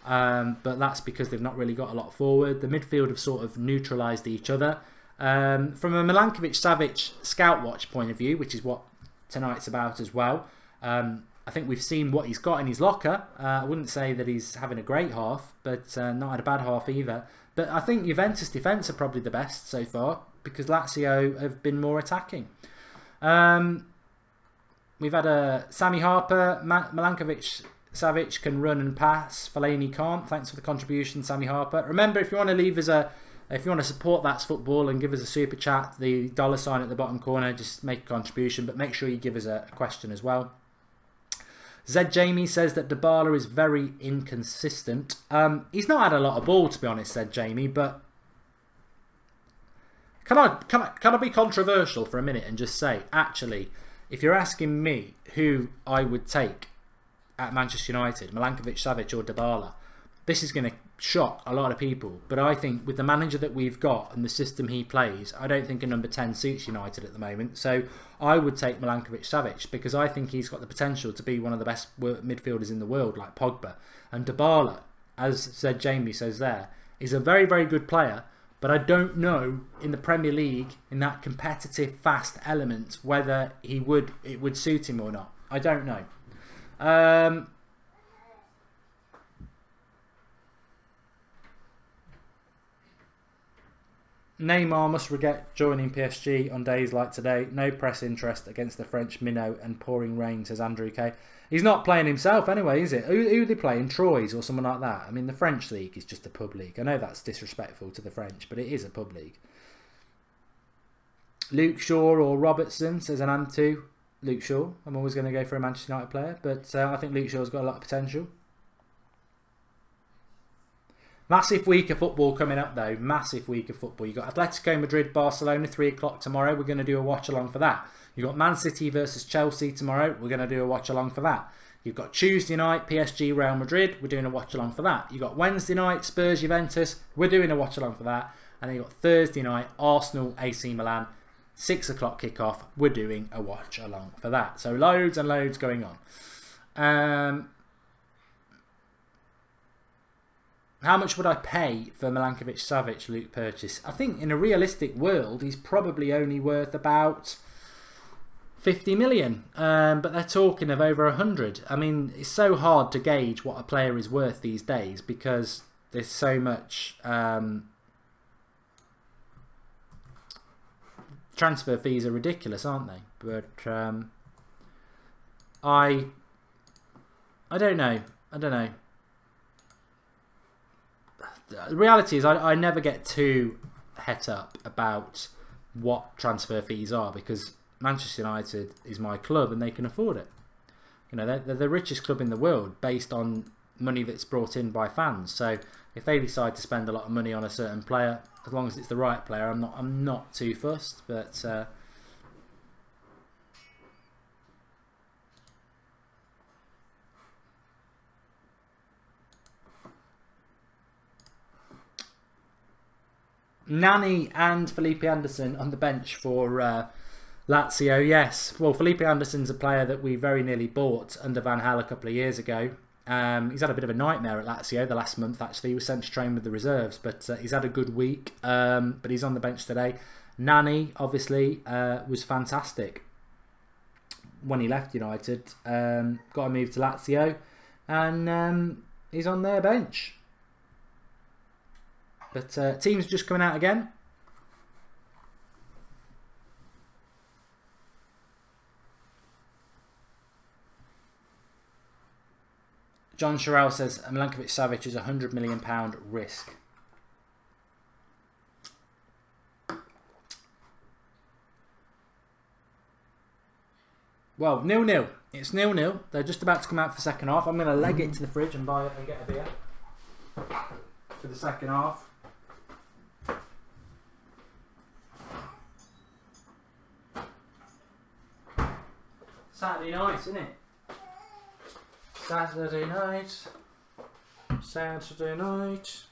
But that's because they've not really got a lot forward. The midfield have sort of neutralised each other. From a Milinkovic-Savic ScoutWatch point of view, which is what tonight's about as well, I think we've seen what he's got in his locker. I wouldn't say that he's having a great half, but not had a bad half either. But I think Juventus defence are probably the best so far because Lazio have been more attacking. We've had a Sammy Harper. Milinkovic-Savic can run and pass. Fellaini can't. Thanks for the contribution, Sammy Harper. Remember, if you want to leave us if you want to support That's Football and give us a super chat, the $ at the bottom corner, just make a contribution. But make sure you give us a question as well. Zed Jamie says that Dybala is very inconsistent. He's not had a lot of ball, to be honest, said Jamie, but can I be controversial for a minute and just say, actually, if you're asking me who I would take at Manchester United, Milinkovic-Savic or Dybala, this is going to shock a lot of people, but I think with the manager that we've got and the system he plays, I don't think a number 10 suits United at the moment. So I would take Milinkovic-Savic because I think he's got the potential to be one of the best midfielders in the world, like Pogba. And Dybala, as said Jamie says there, is a very, very good player, but I don't know in the Premier League, in that competitive, fast element, whether it would suit him or not. I don't know. Neymar must regret joining PSG on days like today. No press interest against the French minnow and pouring rain, says Andrew K. He's not playing himself anyway, is it? Who are they playing? Troyes or someone like that? I mean, the French league is just a pub league. I know that's disrespectful to the French, but it is a pub league. Luke Shaw or Robertson, says Anantu. Luke Shaw. I'm always going to go for a Manchester United player, but I think Luke Shaw's got a lot of potential. Massive week of football coming up though. Massive week of football. You've got Atletico Madrid, Barcelona, 3 o'clock tomorrow. We're going to do a watch along for that. You've got Man City versus Chelsea tomorrow. We're going to do a watch along for that. You've got Tuesday night, PSG, Real Madrid. We're doing a watch along for that. You've got Wednesday night, Spurs, Juventus. We're doing a watch along for that. And then you've got Thursday night, Arsenal, AC Milan. 6 o'clock kickoff. We're doing a watch along for that. So loads and loads going on. How much would I pay for Milinkovic-Savic, Luke Purchase? I think in a realistic world, he's probably only worth about 50 million. But they're talking of over 100. I mean, it's so hard to gauge what a player is worth these days because there's so much transfer fees are ridiculous, aren't they? But I don't know. I don't know. The reality is I never get too het up about what transfer fees are, because Manchester United is my club and they can afford it. You know, they're the richest club in the world based on money that's brought in by fans. So if they decide to spend a lot of money on a certain player, as long as it's the right player, I'm not too fussed. But Nani and Felipe Anderson on the bench for Lazio, yes. Well, Felipe Anderson's a player that we very nearly bought under Van Gaal a couple of years ago. He's had a bit of a nightmare at Lazio the last month, actually. He was sent to train with the reserves, but he's had a good week. But he's on the bench today. Nani, obviously, was fantastic when he left United. Got a move to Lazio, and he's on their bench. But teams just coming out again. John Sherrell says Milinkovic-Savic is a £100 million risk. Well, 0-0. It's 0-0. They're just about to come out for second half. I'm going to leg it to the fridge and buy it and get a beer for the second half. Saturday night, isn't it? Saturday night. Saturday night.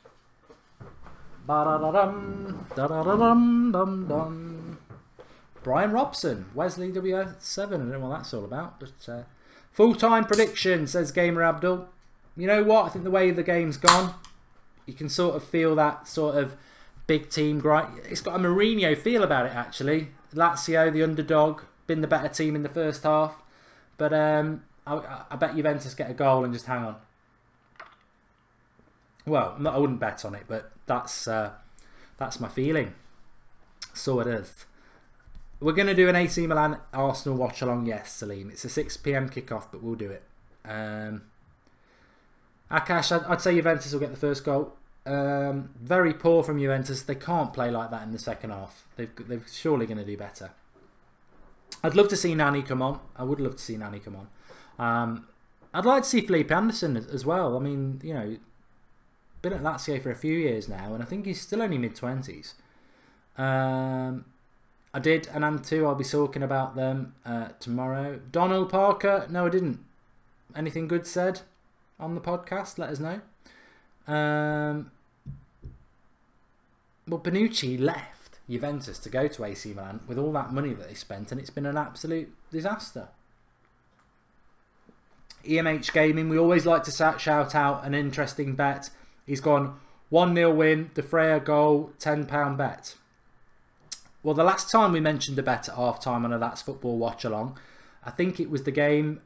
Ba-da-da-dum. Da-da-da-dum-dum-dum. Brian Robson. Wesley W7. I don't know what that's all about. But full-time prediction, says Gamer Abdul. You know what? I think the way the game's gone, you can sort of feel that sort of big team grind. It's got a Mourinho feel about it, actually. Lazio, the underdog, been the better team in the first half. But I bet Juventus get a goal and just hang on. Well, I wouldn't bet on it, but that's my feeling. Sort of. We're going to do an AC Milan Arsenal watch along. Yes, Salim. It's a 6 PM kickoff, but we'll do it. Akash, I'd say Juventus will get the first goal. Very poor from Juventus. They can't play like that in the second half. They're surely going to do better. I'd love to see Nani come on. I would love to see Nani come on. I'd like to see Felipe Anderson as well. I mean, you know, been at Lazio for a few years now, and I think he's still only mid-20s. I did an and two. I'll be talking about them tomorrow. Donald Parker. No, I didn't. Anything good said on the podcast? Let us know. Well, Bonucci left Juventus to go to AC Milan with all that money that they spent, and it's been an absolute disaster. EMH Gaming, we always like to shout out an interesting bet. He's gone 1-0 win, De Freyr goal, £10 bet. Well, the last time we mentioned a bet at half time on a That's Football watch along, I think it was the game,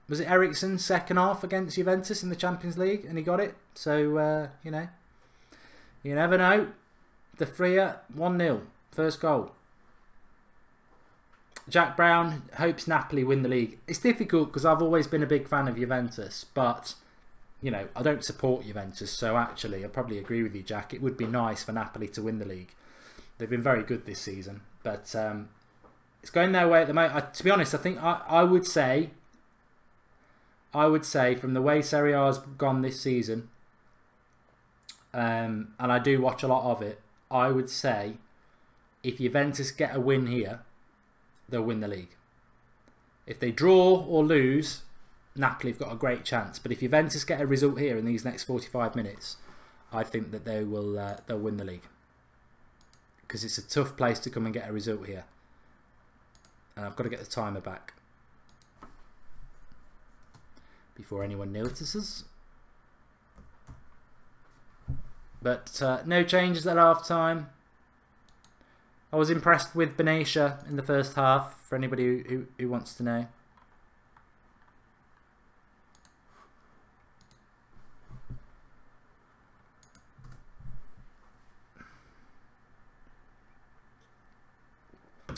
was it Eriksen's second half against Juventus in the Champions League, and he got it. So, you know, you never know. De Freyr, 1-0, first goal. Jack Brown hopes Napoli win the league. It's difficult because I've always been a big fan of Juventus, but, you know, I don't support Juventus, so actually I probably agree with you, Jack. It would be nice for Napoli to win the league. They've been very good this season, but it's going their way at the moment. To be honest, I think I would say from the way Serie A has gone this season, and I do watch a lot of it, I would say if Juventus get a win here, they'll win the league. If they draw or lose, Napoli have got a great chance. But if Juventus get a result here in these next 45 minutes, I think that they will they'll win the league. Because it's a tough place to come and get a result here. And I've got to get the timer back before anyone notices. But no changes at half time. I was impressed with Benatia in the first half, for anybody who wants to know.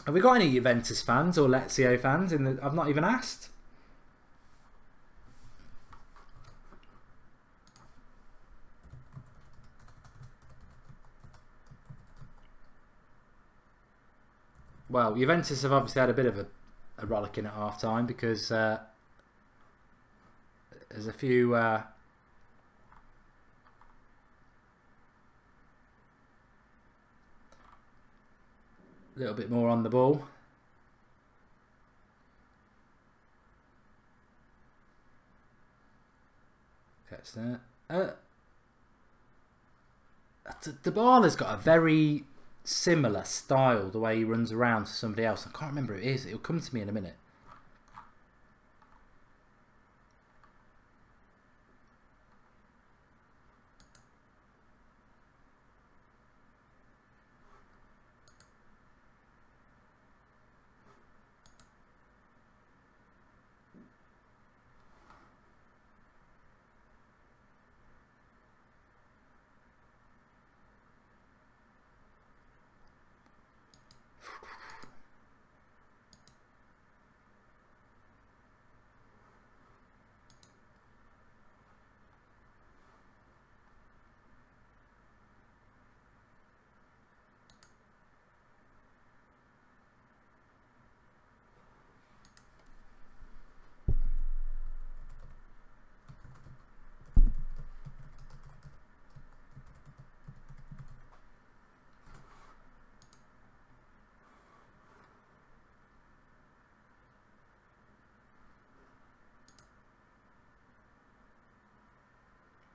Have we got any Juventus fans or Lazio fans in the? I've not even asked. Well, Juventus have obviously had a bit of a rollicking at half time because there's a few little bit more on the ball. Catch that. Dybala's got a very similar style, the way he runs around to somebody else. I can't remember who it is. It'll come to me in a minute.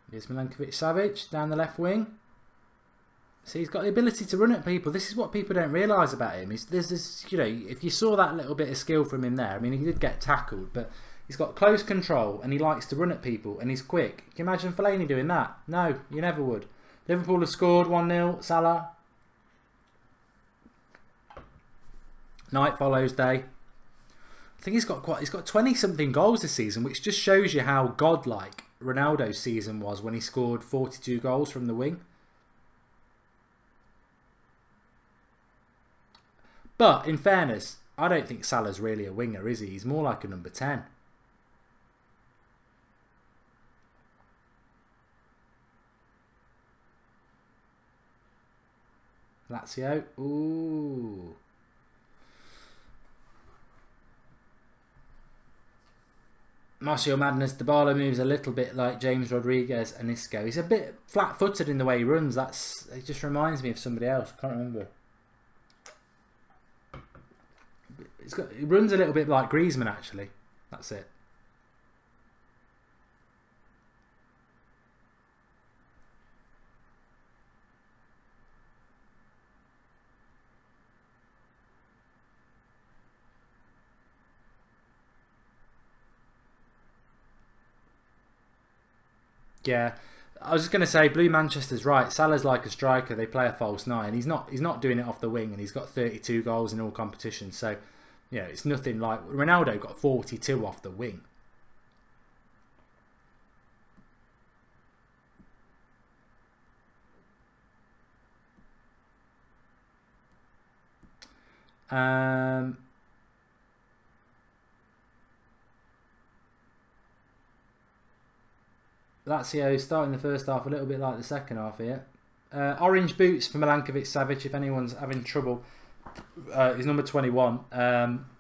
Here's Milinkovic-Savic down the left wing. See, he's got the ability to run at people. This is what people don't realise about him. There's this, you know, if you saw that little bit of skill from him there, I mean, he did get tackled, but he's got close control and he likes to run at people and he's quick. Can you imagine Fellaini doing that? No, you never would. Liverpool have scored 1-0. Salah. Night follows day. I think he's got 20-something goals this season, which just shows you how godlike Ronaldo's season was when he scored 42 goals from the wing. But in fairness, I don't think Salah's really a winger, is he? He's more like a number 10. Lazio. Ooh. Martial Madness. Dybala moves a little bit like James Rodriguez and Isco. He's a bit flat-footed in the way he runs. It just reminds me of somebody else. I can't remember. He runs a little bit like Griezmann, actually. That's it. Yeah, I was just going to say, Blue Manchester's right. Salah's like a striker. They play a false nine. He's not doing it off the wing, and he's got 32 goals in all competitions. So, yeah, it's nothing like Ronaldo got 42 off the wing. Lazio starting the first half a little bit like the second half here. Orange boots for Milankovic-Savic if anyone's having trouble. He's number 21.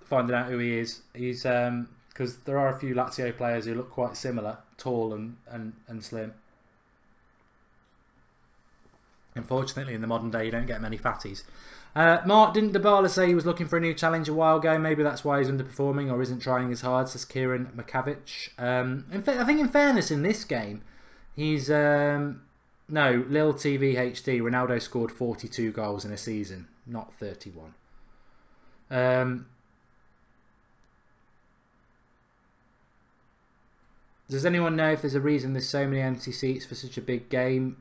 Finding out who he is. He's because there are a few Lazio players who look quite similar, tall and slim. Unfortunately, in the modern day, you don't get many fatties. Mark, didn't Dybala say he was looking for a new challenge a while ago? Maybe that's why he's underperforming or isn't trying as hard, says Kieran Milinkovic. I think in fairness, in this game, he's... no, Lil TV HD, Ronaldo scored 42 goals in a season, not 31. Does anyone know if there's a reason there's so many empty seats for such a big game?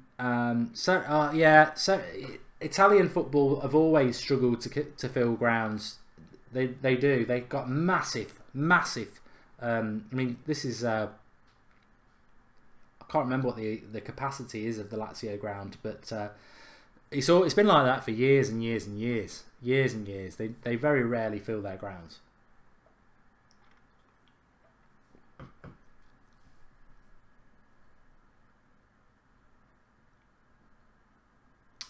Italian football have always struggled to fill grounds. They do. They've got massive. I mean, this is. I can't remember what the capacity is of the Lazio ground, but It's been like that for years and years and years. Years and years. They very rarely fill their grounds.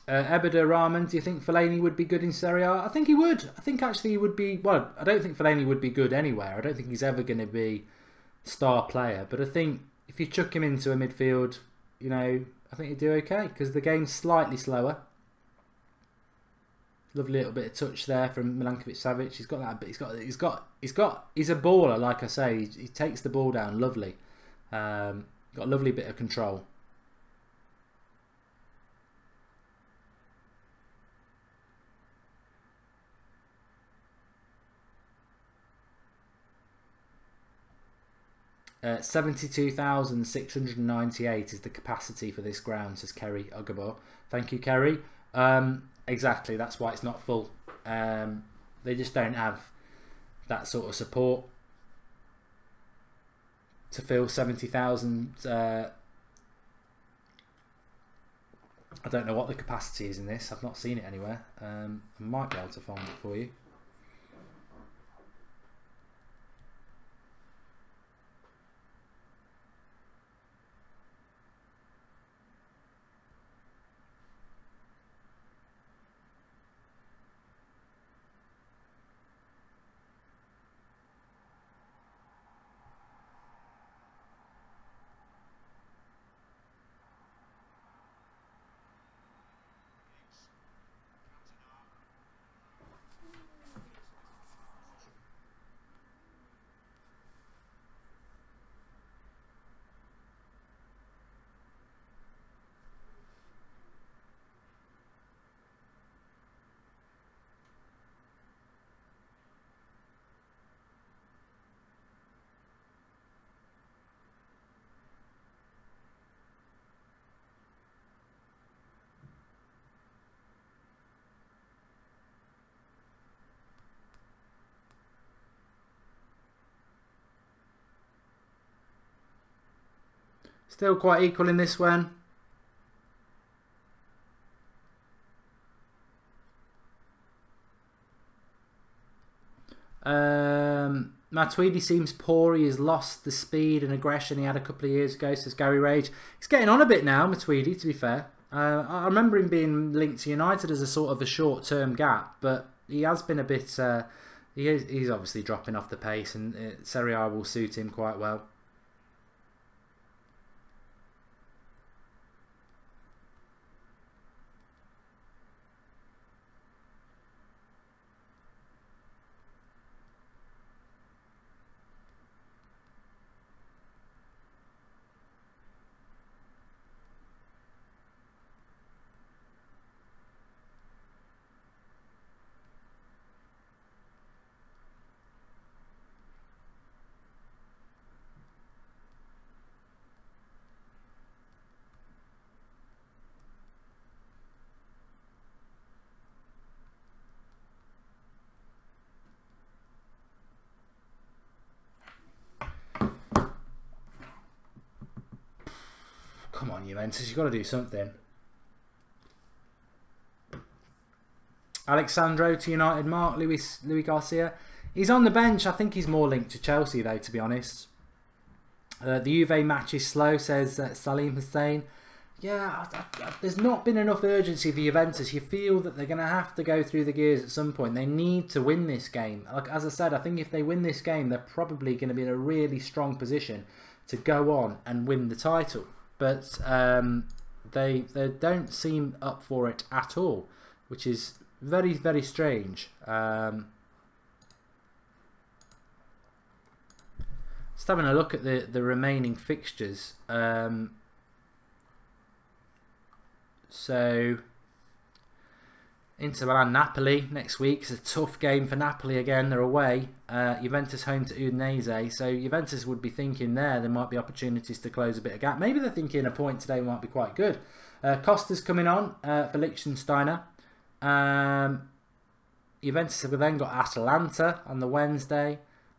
Ebeda Rahman, do you think Fellaini would be good in Serie A? I think he would. I think actually he would be... Well, I don't think Fellaini would be good anywhere. I don't think he's ever going to be star player. But I think if you chuck him into a midfield, you know, I think he'd do okay. Because the game's slightly slower. Lovely little bit of touch there from Milinkovic-Savic. He's got that, but he's a baller, like I say. He takes the ball down, lovely. Got a lovely bit of control. Uh, 72,698 is the capacity for this ground, says Kerry Ugabo. Thank you, Kerry. Exactly, that's why it's not full. They just don't have that sort of support to fill 70,000. I don't know what the capacity is in this. I've not seen it anywhere. I might be able to find it for you. Still quite equal in this one. Matuidi seems poor. He has lost the speed and aggression he had a couple of years ago, says Gary Rage. He's getting on a bit now, Matuidi, to be fair. I remember him being linked to United as a sort of a short-term gap, but he has been a bit... he's obviously dropping off the pace, and Serie A will suit him quite well. Come on, Juventus, you've got to do something. Alexandro to United, Mark, Louis Garcia. He's on the bench. I think he's more linked to Chelsea, though, to be honest. The Juve match is slow, says Salim Hussein. Yeah, there's not been enough urgency for Juventus. You feel that they're going to have to go through the gears at some point. They need to win this game. Like, as I said, I think if they win this game, they're probably going to be in a really strong position to go on and win the title. But they don't seem up for it at all, which is very, very strange. Just having a look at the remaining fixtures. So Inter Milan, Napoli next week. It's a tough game for Napoli again. They're away. Juventus home to Udinese. So Juventus would be thinking there might be opportunities to close a bit of gap. Maybe they're thinking a point today might be quite good. Costa's coming on for Liechtensteiner. Juventus have then got Atalanta on the Wednesday.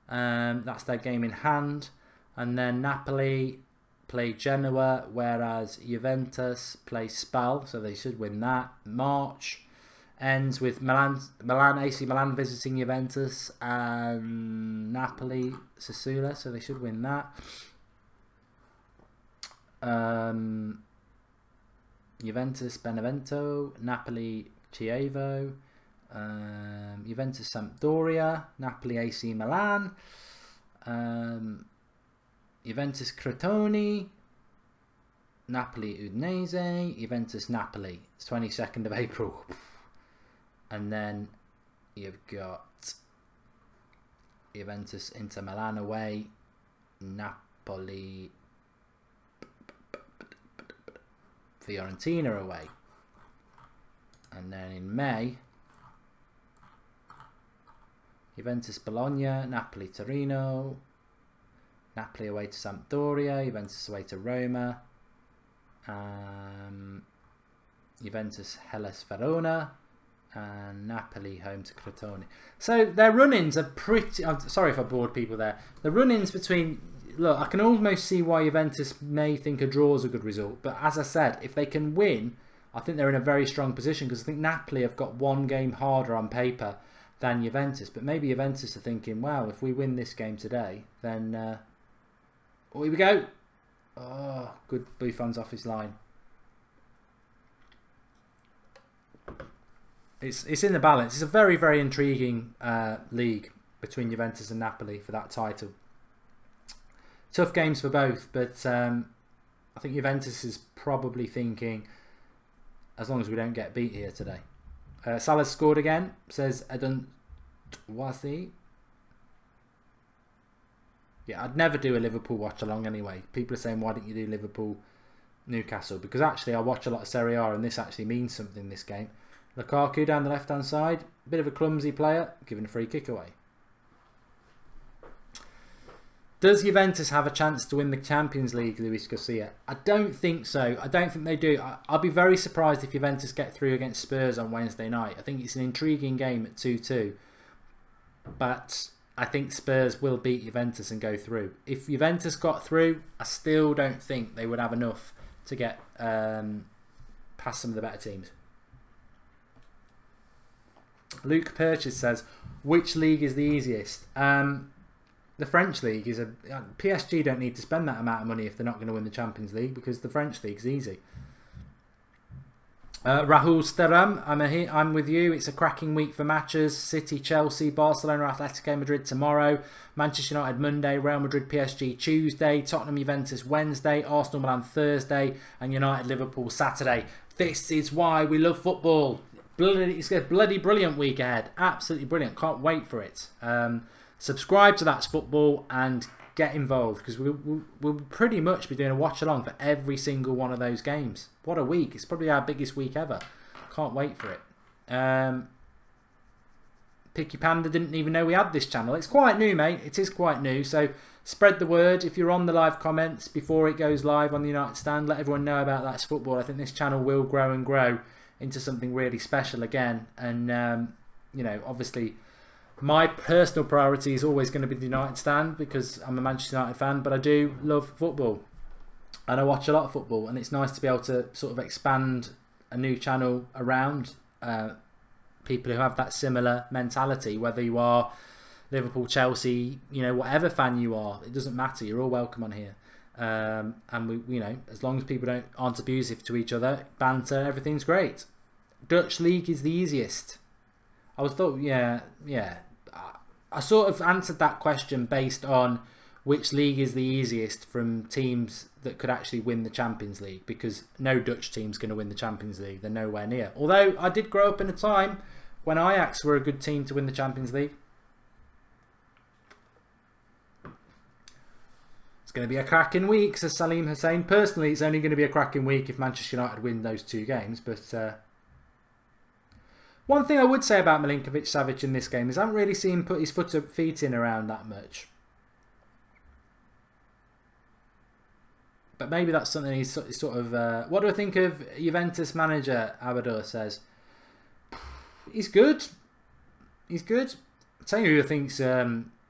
That's their game in hand. And then Napoli play Genoa, whereas Juventus play Spal, so they should win that. March ends with AC Milan visiting Juventus and Napoli Sassuolo, so they should win that. Juventus Benevento, Napoli Chievo, Juventus Sampdoria, Napoli AC Milan, Juventus Crotone, Napoli Udinese, Juventus Napoli. It's 22nd of April. And then you've got Juventus Inter Milan away, Napoli Fiorentina away. And then in May, Juventus Bologna, Napoli Torino, Napoli away to Sampdoria, Juventus away to Roma, Juventus Hellas Verona, and Napoli home to Crotone. So their run-ins are pretty... I'm sorry if I bored people there. The run-ins between... Look, I can almost see why Juventus may think a draw is a good result. But as I said, if they can win, I think they're in a very strong position, because I think Napoli have got one game harder on paper than Juventus. But maybe Juventus are thinking, wow, if we win this game today, then... oh, here we go. Oh, good. Buffon's off his line. It's in the balance. It's a very, very intriguing league between Juventus and Napoli for that title. Tough games for both, but I think Juventus is probably thinking, as long as we don't get beat here today. Salah scored again, says Edun Wasi. Yeah, I'd never do a Liverpool watch along anyway. People are saying, why didn't you do Liverpool Newcastle? Because actually I watch a lot of Serie A, and this actually means something this game. Lukaku down the left hand side, bit of a clumsy player, giving a free kick away. Does Juventus have a chance to win the Champions League, Luis Garcia? I don't think so. I don't think they do. I'll be very surprised if Juventus get through against Spurs on Wednesday night. I think it's an intriguing game at 2-2. But I think Spurs will beat Juventus and go through. If Juventus got through, I still don't think they would have enough to get past some of the better teams. Luke Purchase says, which league is the easiest? The French league is a... PSG don't need to spend that amount of money if they're not going to win the Champions League, because the French league's easy. Rahul Steram, I'm with you. It's a cracking week for matches. City, Chelsea, Barcelona, Atletico Madrid tomorrow. Manchester United Monday, Real Madrid, PSG Tuesday, Tottenham, Juventus Wednesday, Arsenal, Milan Thursday, and United, Liverpool Saturday. This is why we love football. It's a bloody brilliant week ahead. Absolutely brilliant. Can't wait for it. Subscribe to That's Football and get involved, because we'll pretty much be doing a watch along for every single one of those games. What a week. It's probably our biggest week ever. Can't wait for it. Picky Panda didn't even know we had this channel. It's quite new, mate. It is quite new. So spread the word. If you're on the live comments before it goes live on the United Stand, let everyone know about That's Football. I think this channel will grow and grow into something really special again. And, you know, obviously my personal priority is always going to be the United Stand, because I'm a Manchester United fan, but I do love football and I watch a lot of football, and it's nice to be able to sort of expand a new channel around people who have that similar mentality, whether you are Liverpool, Chelsea, you know, whatever fan you are, it doesn't matter. You're all welcome on here. And we, you know, as long as people aren't abusive to each other, banter, everything's great. Dutch league is the easiest. I sort of answered that question based on which league is the easiest from teams that could actually win the Champions League, because no Dutch team's going to win the Champions League. They're nowhere near. Although I did grow up in a time when Ajax were a good team to win the Champions League. It's going to be a cracking week, says Salim Hussein. Personally, it's only going to be a cracking week if Manchester United win those two games, but... one thing I would say about Milinkovic-Savic in this game is I haven't really seen him put his feet in around that much. But maybe that's something he's sort of... what do I think of Juventus manager, Abador says? He's good. He's good. I'll tell you who I think's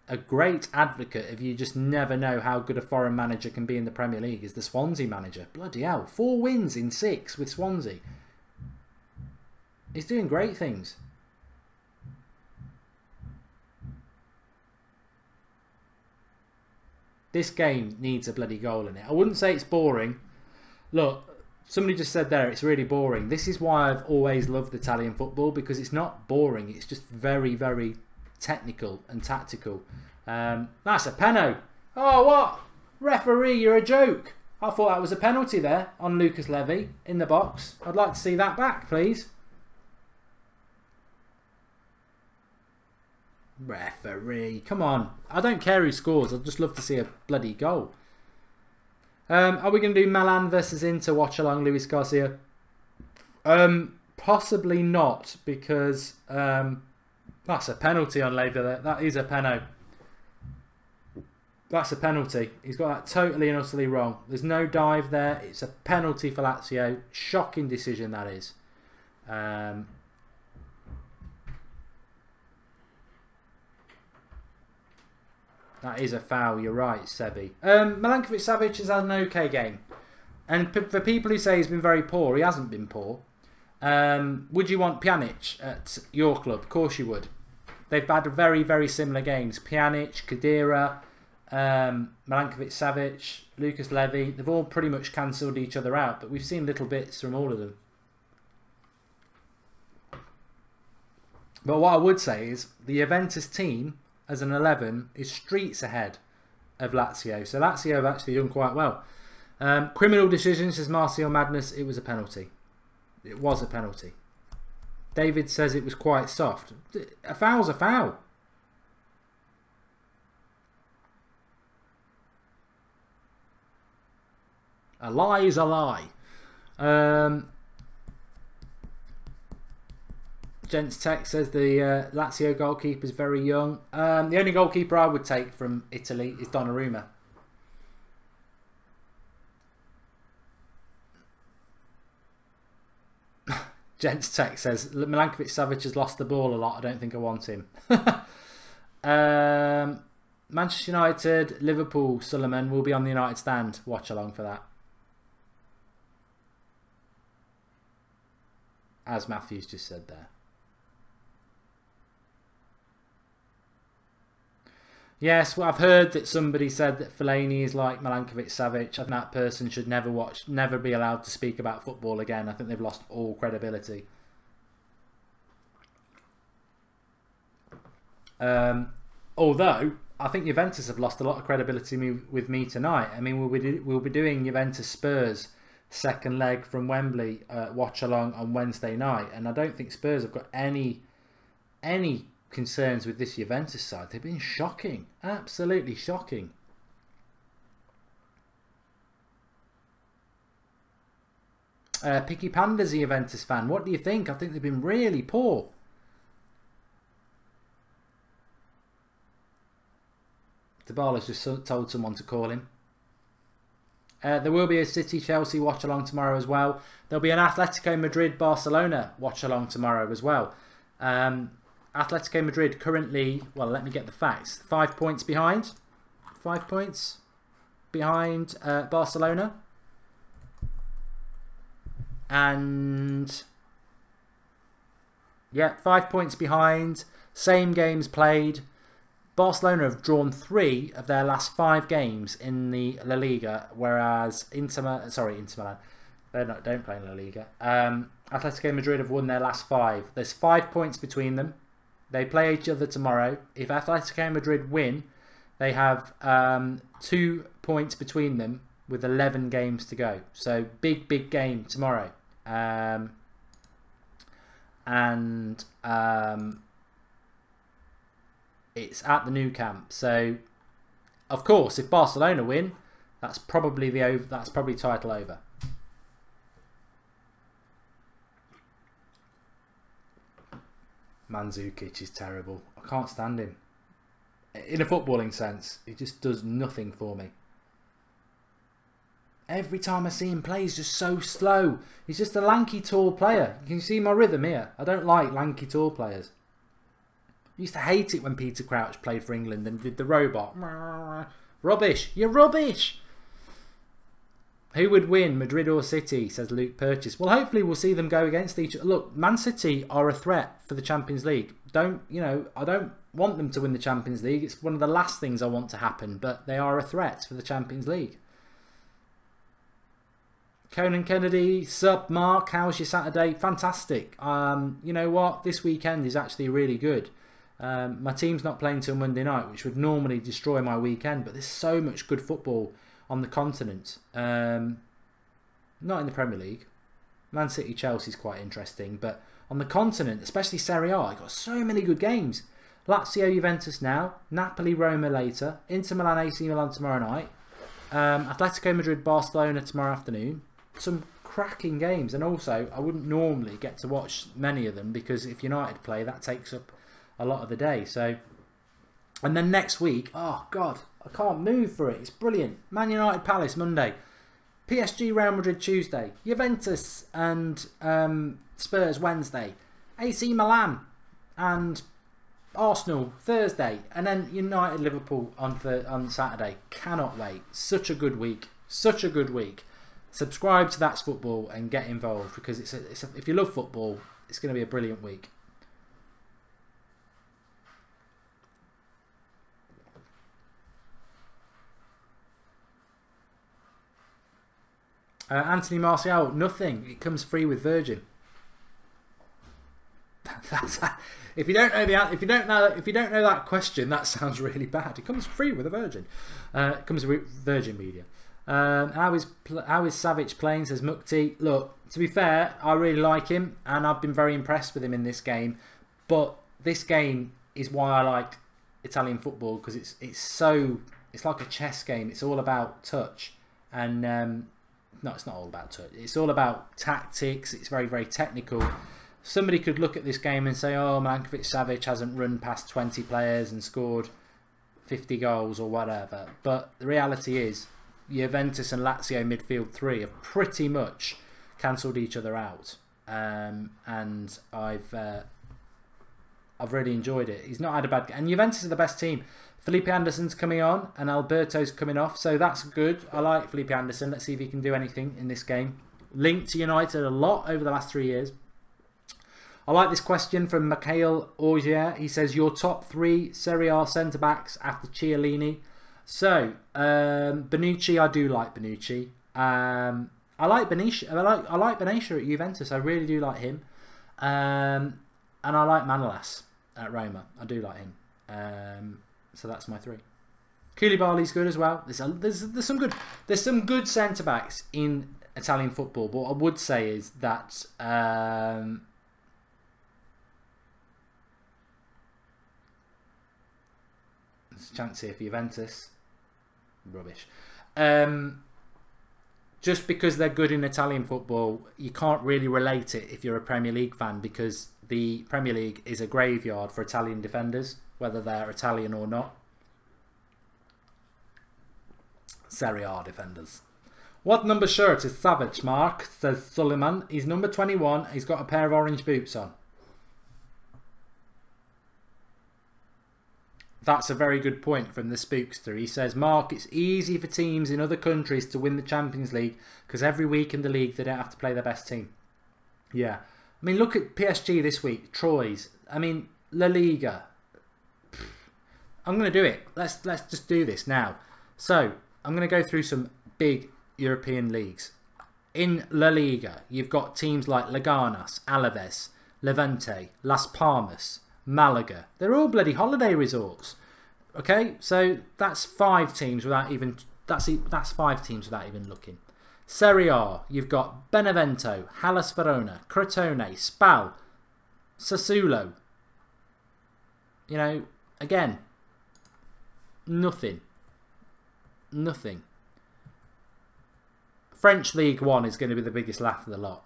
a great advocate if you just never know how good a foreign manager can be in the Premier League is the Swansea manager. Bloody hell, 4 wins in 6 with Swansea. He's doing great things. This game needs a bloody goal in it. I wouldn't say it's boring. Look, somebody just said there it's really boring. This is why I've always loved Italian football, because it's not boring. It's just very, very technical and tactical. That's a penno. Oh, what? Referee, you're a joke. I thought that was a penalty there on Lucas Levy in the box. I'd like to see that back, please. Referee, come on. I don't care who scores. I'd just love to see a bloody goal. Are we going to do Milan versus Inter watch along, Luis Garcia? Possibly not, because that's a penalty on Levy there. That is a penno. That's a penalty. He's got that totally and utterly wrong. There's no dive there. It's a penalty for Lazio. Shocking decision that is. That is a foul, you're right, Sebi. Milinkovic-Savic has had an okay game. And for people who say he's been very poor, he hasn't been poor. Would you want Pjanic at your club? Of course you would. They've had very, very similar games. Pjanic, Khedira, Milinkovic-Savic, Lucas Levy. They've all pretty much cancelled each other out, but we've seen little bits from all of them. But what I would say is the Juventus team as an 11 is streets ahead of Lazio. So Lazio have actually done quite well. Criminal decision, says Martial Madness. It was a penalty. It was a penalty. David says it was quite soft. A foul's a foul. A lie is a lie. Gents Tech says the Lazio goalkeeper is very young. The only goalkeeper I would take from Italy is Donnarumma. Gents Tech says Milinkovic-Savic has lost the ball a lot. I don't think I want him. Manchester United, Liverpool, Suleiman will be on the United stand. Watch along for that. As Matthews just said there. Yes, well, I've heard that somebody said that Fellaini is like Milinkovic-Savic. I think that person should never be allowed to speak about football again. I think they've lost all credibility. Although, I think Juventus have lost a lot of credibility with me tonight. I mean, we'll be doing Juventus Spurs second leg from Wembley watch along on Wednesday night, and I don't think Spurs have got any concerns with this Juventus side. They've been shocking, absolutely shocking. Picky Panda's a Juventus fan. What do you think? I think they've been really poor. Dybala's just told someone to call him. There will be a City-Chelsea watch-along tomorrow as well. There'll be an Atletico Madrid-Barcelona watch-along tomorrow as well. Atletico Madrid currently, well, let me get the facts. 5 points behind. 5 points behind Barcelona. And yeah, 5 points behind. Same games played. Barcelona have drawn 3 of their last 5 games in the La Liga, whereas Inter Milan, they don't play in La Liga. Atletico Madrid have won their last 5. There's 5 points between them. They play each other tomorrow. If Atletico Madrid win, they have 2 points between them with 11 games to go. So big game tomorrow. It's at the Nou Camp. So of course, if Barcelona win, that's probably title over. Mandzukic is terrible. I can't stand him. In a footballing sense, he just does nothing for me. Every time I see him play, he's just so slow. He's just a lanky, tall player. You can see my rhythm here. I don't like lanky, tall players. I used to hate it when Peter Crouch played for England and did the robot. Rubbish. You're rubbish. Who would win, Madrid or City, says Luke Purchase. Well, hopefully we'll see them go against each other. Look, Man City are a threat for the Champions League. I don't want them to win the Champions League. It's one of the last things I want to happen, but they are a threat for the Champions League. Conan Kennedy, sup Mark, how's your Saturday? Fantastic. You know what? This weekend is actually really good. My team's not playing till Monday night, which would normally destroy my weekend, but there's so much good football on the continent. Not in the Premier League. Man City, Chelsea's quite interesting, but on the continent, especially Serie A, you've got so many good games. Lazio, Juventus now, Napoli, Roma later, Inter Milan, AC Milan tomorrow night, Atletico Madrid, Barcelona tomorrow afternoon. Some cracking games, and also I wouldn't normally get to watch many of them because if United play, that takes up a lot of the day. So, and then next week, oh God, I can't move for it. It's brilliant. Man United, Palace Monday, PSG, Real Madrid Tuesday, Juventus and Spurs Wednesday, AC Milan and Arsenal Thursday, and then United Liverpool on Saturday. Cannot wait. Such a good week. Such a good week. Subscribe to That's Football and get involved because if you love football, it's going to be a brilliant week. Anthony Martial, nothing. It comes free with Virgin. If you don't know that question, that sounds really bad. It comes free with a Virgin. It comes with Virgin Media. How is Savic playing, says Mukti. Look, to be fair, I really like him and I've been very impressed with him in this game. But this game is why I like Italian football, because it's like a chess game. It's all about touch, and no, it's not all about touch. It's all about tactics. It's very, very technical. Somebody could look at this game and say, oh, Milinkovic-Savic hasn't run past 20 players and scored 50 goals or whatever. But the reality is, Juventus and Lazio midfield three have pretty much cancelled each other out, and I've really enjoyed it. He's not had a bad game, and Juventus are the best team. Felipe Anderson's coming on and Alberto's coming off, so that's good. I like Felipe Anderson. Let's see if he can do anything in this game. Linked to United a lot over the last 3 years. I like this question from Mikhail Augier. He says, your top 3 Serie A centre-backs after Chiellini. So, Bonucci, I do like Bonucci. I like Benisha. I like Benisha at Juventus. I really do like him. And I like Manolas at Roma. I do like him. So that's my 3. Koulibaly's good as well. There's some good centre backs in Italian football. But what I would say is that there's a chance here for Juventus. Rubbish. Just because they're good in Italian football, you can't really relate it if you're a Premier League fan, because the Premier League is a graveyard for Italian defenders, whether they're Italian or not. Serie A defenders. What number shirt is Savic, Mark? Says Suleiman. He's number 21. He's got a pair of orange boots on. That's a very good point from the Spookster. He says, Mark, it's easy for teams in other countries to win the Champions League because every week in the league they don't have to play their best team. Yeah. I mean, look at PSG this week. Troyes. I mean, La Liga. I'm going to do it. Let's just do this now. So, I'm going to go through some big European leagues. In La Liga, you've got teams like Leganes, Alaves, Levante, Las Palmas, Malaga. They're all bloody holiday resorts. Okay, so that's 5 teams without even that's 5 teams without even looking. Serie A, you've got Benevento, Hellas Verona, Crotone, Spal, Sassuolo. You know, again, nothing. French League 1 is going to be the biggest laugh of the lot.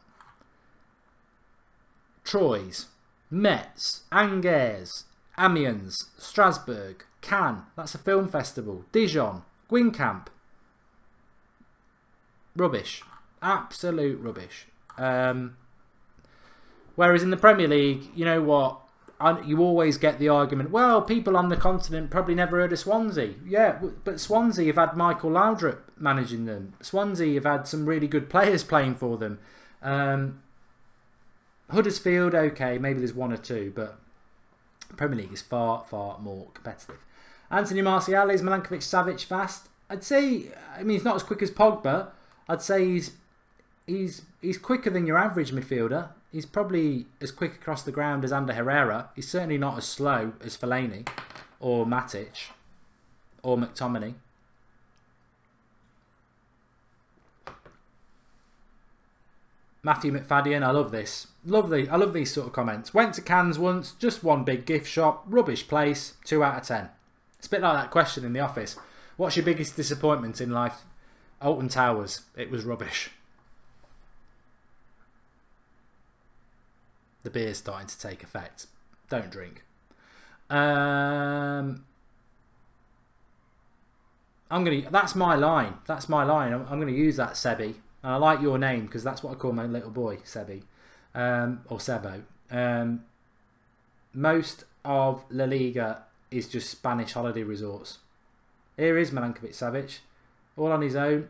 Troyes, Metz, Angers, Amiens, Strasbourg, Cannes, that's a film festival, Dijon, Guingamp. Rubbish. Absolute rubbish. Whereas in the Premier League, you know what? you always get the argument, well, people on the continent probably never heard of Swansea. Yeah, but Swansea have had Michael Laudrup managing them. Swansea have had some really good players playing for them. Huddersfield, okay, maybe there's one or two, but Premier League is far, far more competitive. Anthony Martial, is Milinkovic-Savic fast? I'd say, I mean, he's not as quick as Pogba. I'd say he's quicker than your average midfielder. He's probably as quick across the ground as Ander Herrera. He's certainly not as slow as Fellaini or Matic or McTominay. Matthew McFadden, I love this. I love these sort of comments. Went to Cannes once, just one big gift shop, rubbish place, 2 out of 10. It's a bit like that question in the office. What's your biggest disappointment in life? Alton Towers. It was rubbish. The beer's starting to take effect. Don't drink. That's my line. That's my line. I'm gonna use that, Sebi. And I like your name because that's what I call my little boy, Sebi, or Sebo. Most of La Liga is just Spanish holiday resorts. Here is Milankovic-Savic, all on his own.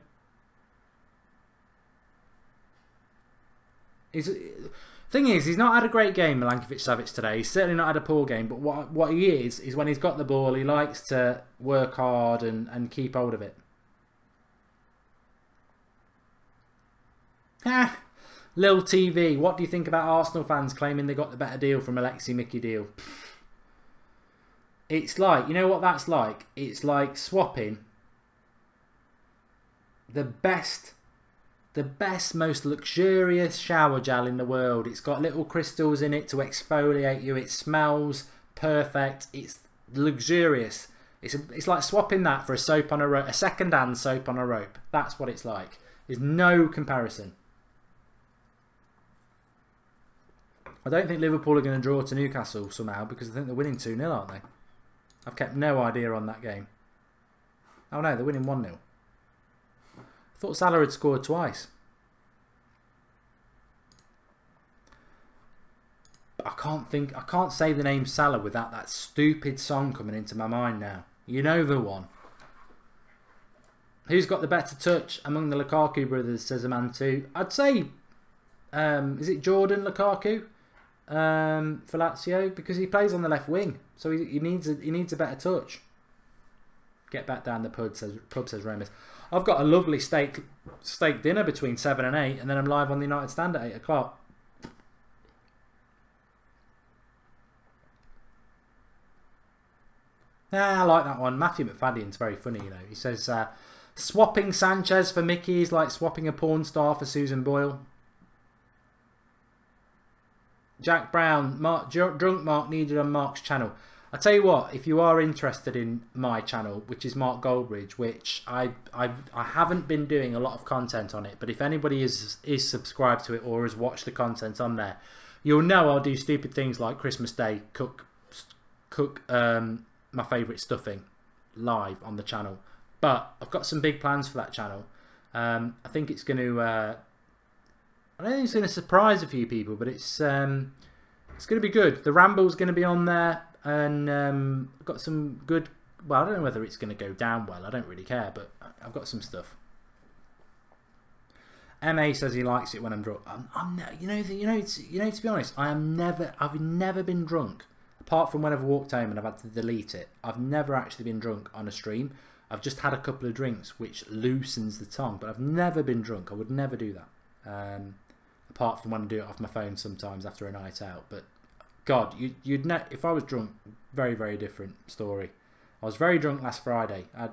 Thing is, he's not had a great game, Milankovic-Savic, today. He's certainly not had a poor game, but what he is when he's got the ball, he likes to work hard and keep hold of it. Lil TV, what do you think about Arsenal fans claiming they got the better deal from Alexi Mickey deal? It's like, you know what that's like? It's like swapping the best, most luxurious shower gel in the world. It's got little crystals in it to exfoliate you. It smells perfect. It's luxurious. It's like swapping that for a soap on a rope, a second-hand soap on a rope. That's what it's like. There's no comparison. I don't think Liverpool are going to draw to Newcastle somehow because I think they're winning 2-0, aren't they? I've kept no idea on that game. Oh no, they're winning 1-0. I thought Salah had scored twice. But I can't say the name Salah without that stupid song coming into my mind now. You know the one. Who's got the better touch among the Lukaku brothers, says a man too. I'd say, is it Jordan Lukaku for Lazio? Because he plays on the left wing. So he needs a better touch. Get back down the pub, says Ramus. I've got a lovely steak dinner between 7 and 8, and then I'm live on the United Stand at 8 o'clock. I like that one. Matthew McFadden's very funny, you know. He says, swapping Sanchez for Mickey is like swapping a porn star for Susan Boyle. Jack Brown, drunk Mark needed on Mark's channel. I tell you what, if you are interested in my channel, which is Mark Goldbridge, which I haven't been doing a lot of content on it, but if anybody is subscribed to it or has watched the content on there, you'll know I'll do stupid things like Christmas Day, cook my favourite stuffing live on the channel. But I've got some big plans for that channel. I think it's going to I don't think it's going to surprise a few people, but it's going to be good. The Ramble's going to be on there, and I've got some good. Well, I don't know whether it's going to go down well. I don't really care, but I've got some stuff. Ma says he likes it when I'm drunk. To be honest, I've never been drunk. Apart from when I've walked home and I've had to delete it, I've never actually been drunk on a stream. I've just had a couple of drinks, which loosens the tongue, but I've never been drunk. I would never do that. Apart from when I do it off my phone sometimes after a night out. But God, you'd know if I was drunk. Very, very different story. I was very drunk last Friday. I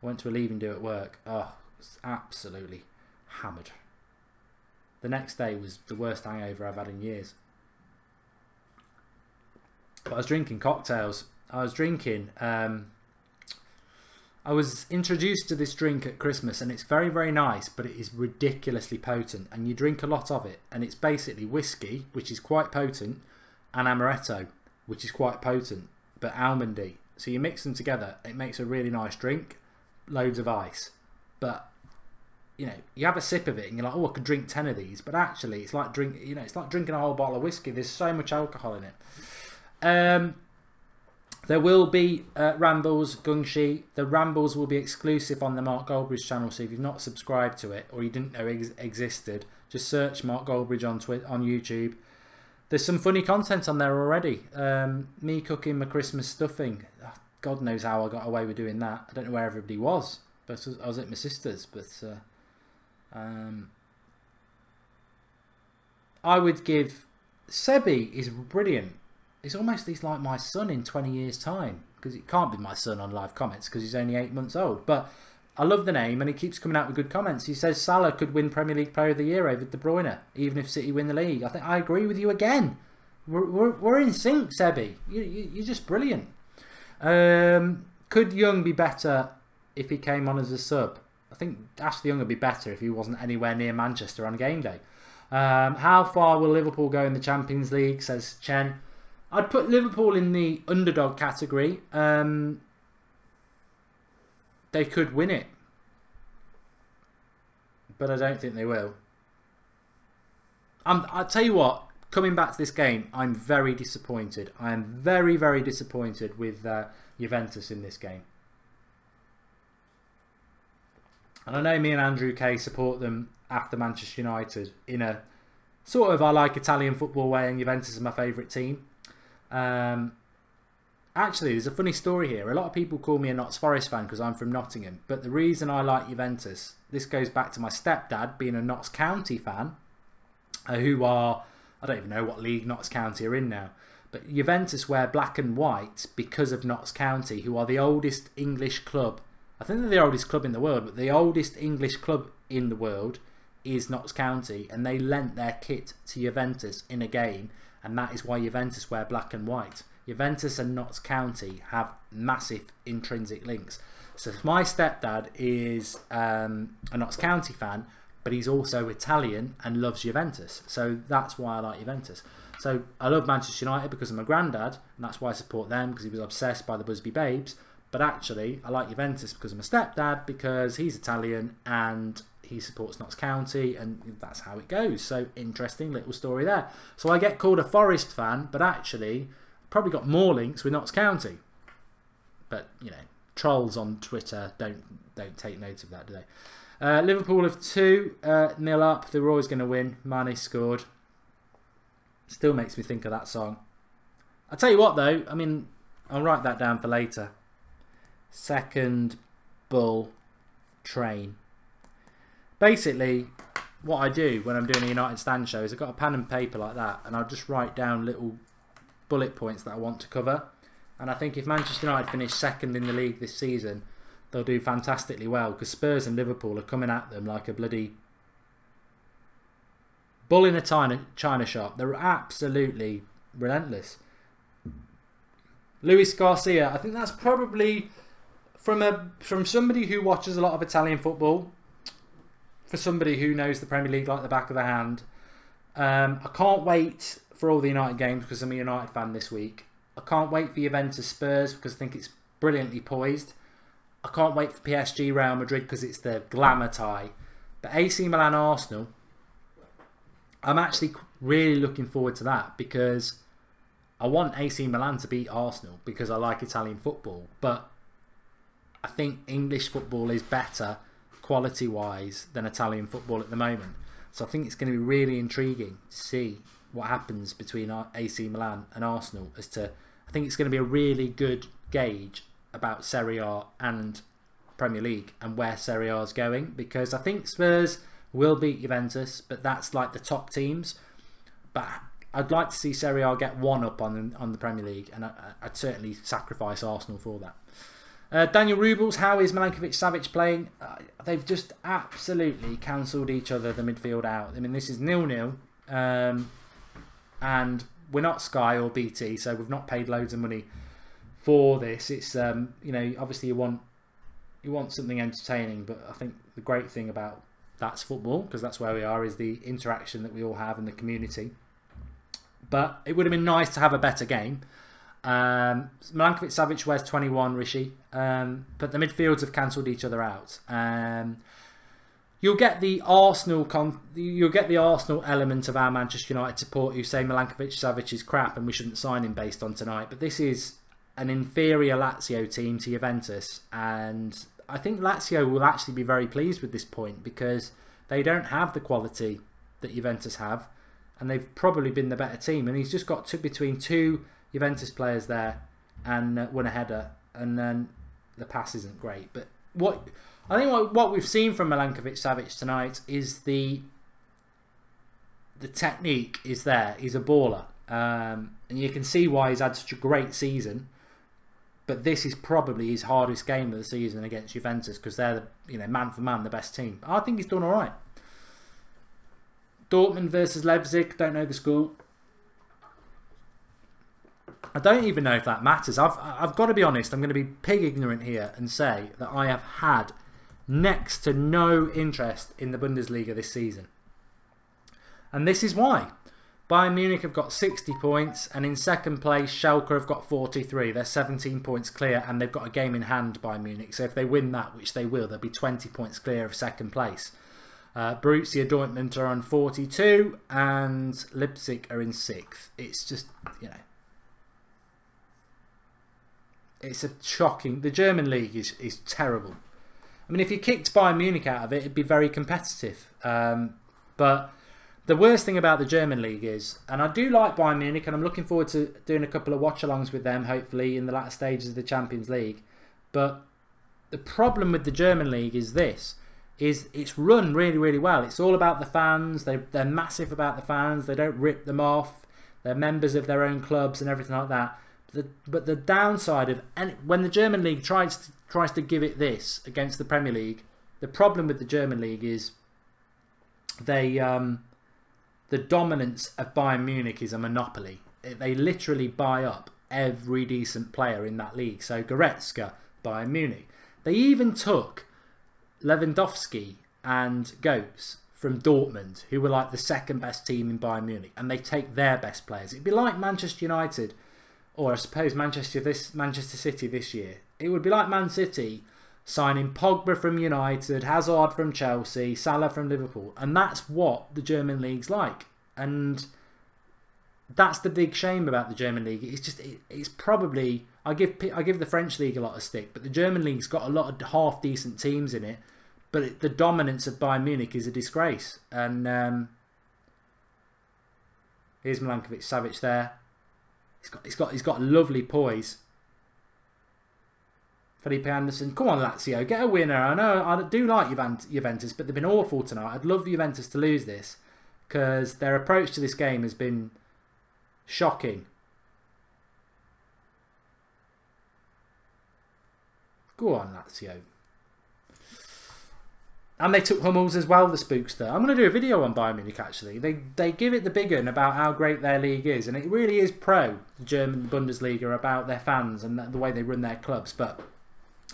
went to a leaving do at work. Oh, it was absolutely hammered. The next day was the worst hangover I've had in years. But I was drinking cocktails. I was introduced to this drink at Christmas, and it's very, very nice, but it is ridiculously potent, and you drink a lot of it, and it's basically whiskey, which is quite potent, and amaretto, which is quite potent, but almondy. So you mix them together, it makes a really nice drink, loads of ice. But you know, you have a sip of it, and you're like, oh, I could drink 10 of these, but actually, it's like drinking a whole bottle of whiskey. There's so much alcohol in it. There will be Rambles, Gungshi. The Rambles will be exclusive on the Mark Goldbridge channel, so if you've not subscribed to it or you didn't know it existed, just search Mark Goldbridge on YouTube. There's some funny content on there already. Me cooking my Christmas stuffing. God knows how I got away with doing that. I don't know where everybody was, but I was at my sister's. But I would give... Sebi is brilliant. He's like my son in 20 years time, because it can't be my son on live comments because he's only 8 months old. But I love the name and he keeps coming out with good comments. He says Salah could win Premier League Player of the Year over De Bruyne, even if City win the league. I think I agree with you again. We're in sync, Sebi. You're just brilliant. Could Young be better if he came on as a sub? I think Ashley Young would be better if he wasn't anywhere near Manchester on game day. How far will Liverpool go in the Champions League, says Chen. I'd put Liverpool in the underdog category. They could win it, but I don't think they will. I'll tell you what, coming back to this game, I'm very disappointed. I am very, very disappointed with Juventus in this game. And I know me and Andrew Kay support them after Manchester United in a sort of I like Italian football way, and Juventus is my favourite team. Actually, there's a funny story here. A lot of people call me a Notts Forest fan because I'm from Nottingham, but the reason I like Juventus, this goes back to my stepdad being a Notts County fan, who are, I don't even know what league Notts County are in now, but Juventus wear black and white because of Notts County, who are the oldest English club. I think they're the oldest club in the world, but the oldest English club in the world is Notts County, and they lent their kit to Juventus in a game, and that is why Juventus wear black and white. Juventus and Notts County have massive intrinsic links. So my stepdad is a Notts County fan, but he's also Italian and loves Juventus. So that's why I like Juventus. So I love Manchester United because of my granddad, and that's why I support them, because he was obsessed by the Busby Babes. But actually, I like Juventus because of my stepdad, because he's Italian and he supports Notts County, and that's how it goes. So interesting little story there. So I get called a Forest fan, but actually probably got more links with Notts County. But you know, trolls on Twitter don't take note of that, do they? Liverpool have 2-0 up. They were always going to win. Mane scored. Still makes me think of that song. I'll tell you what though, I mean, I'll write that down for later. Second bull train. Basically, what I do when I'm doing a United Stand show is I've got a pen and paper like that, and I'll just write down little bullet points that I want to cover. And I think if Manchester United finish second in the league this season, they'll do fantastically well, because Spurs and Liverpool are coming at them like a bloody bull in a china shop. They're absolutely relentless. Luis Garcia, I think that's probably from somebody who watches a lot of Italian football, for somebody who knows the Premier League like the back of the hand. I can't wait for all the United games because I'm a United fan this week. I can't wait for Juventus Spurs because I think it's brilliantly poised. I can't wait for PSG Real Madrid because it's the glamour tie. But AC Milan Arsenal, I'm actually really looking forward to that, because I want AC Milan to beat Arsenal because I like Italian football. But I think English football is better quality-wise than Italian football at the moment. So I think it's going to be really intriguing to see what happens between AC Milan and Arsenal. I think it's going to be a really good gauge about Serie A and Premier League and where Serie A is going, because I think Spurs will beat Juventus, but that's like the top teams. But I'd like to see Serie A get one up on the Premier League, and I'd certainly sacrifice Arsenal for that. Daniel Rubles, how is Milinkovic-Savic playing? They've just absolutely cancelled each other, the midfield out. I mean, this is 0-0, and we're not Sky or BT, so we've not paid loads of money for this. It's you know, obviously you want something entertaining, but I think the great thing about that's football, because that's where we are, is the interaction that we all have in the community. But it would have been nice to have a better game. Milinkovic-Savic wears 21, Rishi, but the midfields have cancelled each other out. you'll get the Arsenal element of our Manchester United support who say Milinkovic-Savic is crap and we shouldn't sign him based on tonight. But this is an inferior Lazio team to Juventus, and I think Lazio will actually be very pleased with this point because they don't have the quality that Juventus have, and they've probably been the better team. And he's just got between two Juventus players there and won a header, and then the pass isn't great. But I think what we've seen from Milinkovic-Savic tonight is the technique is there. He's a baller, and you can see why he's had such a great season. But this is probably his hardest game of the season against Juventus because they're man for man the best team. I think he's done all right. Dortmund versus Leipzig. Don't know the score. I don't even know if that matters. I've got to be honest. I'm going to be pig ignorant here and say that I have had next to no interest in the Bundesliga this season, and this is why. Bayern Munich have got 60 points, and in second place Schalke have got 43. They're 17 points clear, and they've got a game in hand, Bayern Munich. So if they win that, which they will, they'll be 20 points clear of second place. Borussia Dortmund are on 42, and Leipzig are in 6th. It's just, it's a shocking... The German league is terrible. I mean, if you kicked Bayern Munich out of it, it'd be very competitive. But the worst thing about the German league is, and I do like Bayern Munich, and I'm looking forward to doing a couple of watch-alongs with them, hopefully, in the latter stages of the Champions League. But the problem with the German league is this, is it's run really, really well. It's all about the fans. They're massive about the fans. They don't rip them off. They're members of their own clubs and everything like that. But the downside of, and when the German league tries to give it this against the Premier League, the problem with the German league is the dominance of Bayern Munich is a monopoly. They literally buy up every decent player in that league. So Goretzka, Bayern Munich. They even took Lewandowski and Goetz from Dortmund, who were like the second best team in Bayern Munich, and they take their best players. It'd be like Manchester United, or I suppose Manchester City this year. It would be like Man City signing Pogba from United, Hazard from Chelsea, Salah from Liverpool, and that's what the German league's like. And that's the big shame about the German league. It's just it's probably, I give the French league a lot of stick, but the German league's got a lot of half decent teams in it. But the dominance of Bayern Munich is a disgrace. And here's Milinkovic-Savic there. He's got lovely poise. Felipe Anderson, come on Lazio, get a winner. I know I do like Juventus, but they've been awful tonight. I'd love Juventus to lose this because their approach to this game has been shocking. Go on Lazio. And they took Hummels as well, the spookster. I'm going to do a video on Bayern Munich actually. They give it the big one about how great their league is, and it really is pro the German Bundesliga about their fans and the way they run their clubs. But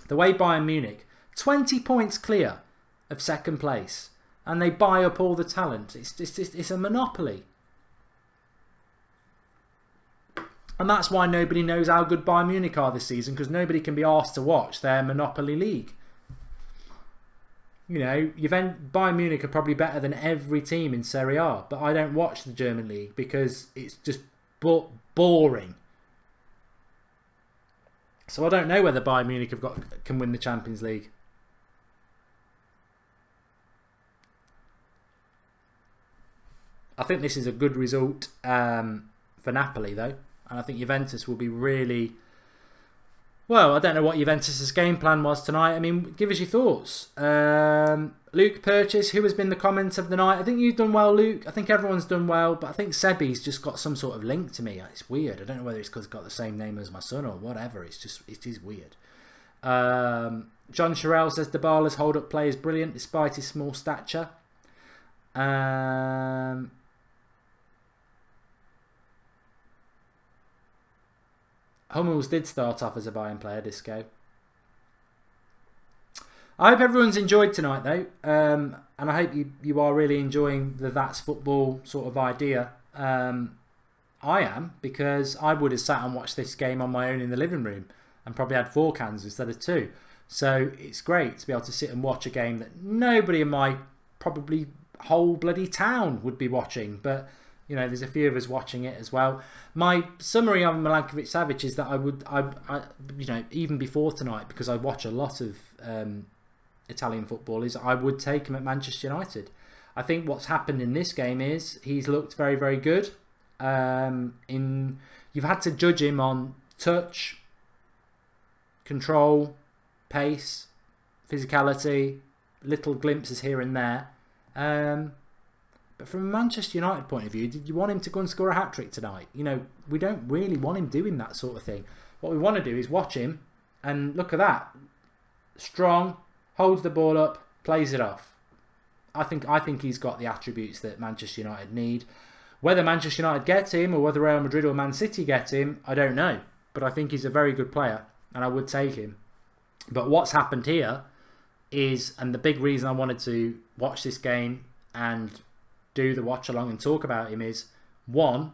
the way Bayern Munich, 20 points clear of second place, and they buy up all the talent. It's a monopoly. And that's why nobody knows how good Bayern Munich are this season, because nobody can be asked to watch their monopoly league. You know, Bayern Munich are probably better than every team in Serie A, but I don't watch the German league because it's just boring. So I don't know whether Bayern Munich can win the Champions League. I think this is a good result for Napoli though, and I think Juventus will be really... Well, I don't know what Juventus' game plan was tonight. I mean, give us your thoughts. Luke Purchase, who has been the comment of the night. I think you've done well, Luke. I think everyone's done well, but I think Sebi's just got some sort of link to me. It's weird. I don't know whether it's because he's got the same name as my son or whatever. It is weird. John Sherrell says Dybala's hold-up play is brilliant despite his small stature. Hummels did start off as a Bayern player, Disco. I hope everyone's enjoyed tonight though, and I hope you are really enjoying the That's Football sort of idea. I am, because I would have sat and watched this game on my own in the living room and probably had 4 cans instead of 2. So it's great to be able to sit and watch a game that nobody in my probably whole bloody town would be watching. But you know, there's a few of us watching it as well. My summary on Milinkovic-Savic is that I you know, even before tonight, because I watch a lot of Italian football, is I would take him at Manchester United. I think what's happened in this game is he's looked very, very good. You've had to judge him on touch, control, pace, physicality, little glimpses here and there. But from a Manchester United point of view, did you want him to go and score a hat-trick tonight? You know, we don't really want him doing that sort of thing. What we want to do is watch him and look at that. Strong, holds the ball up, plays it off. I think he's got the attributes that Manchester United need. Whether Manchester United get him or whether Real Madrid or Man City get him, I don't know. But I think he's a very good player and I would take him. But what's happened here is, and the big reason I wanted to watch this game and do the watch along and talk about him is, one,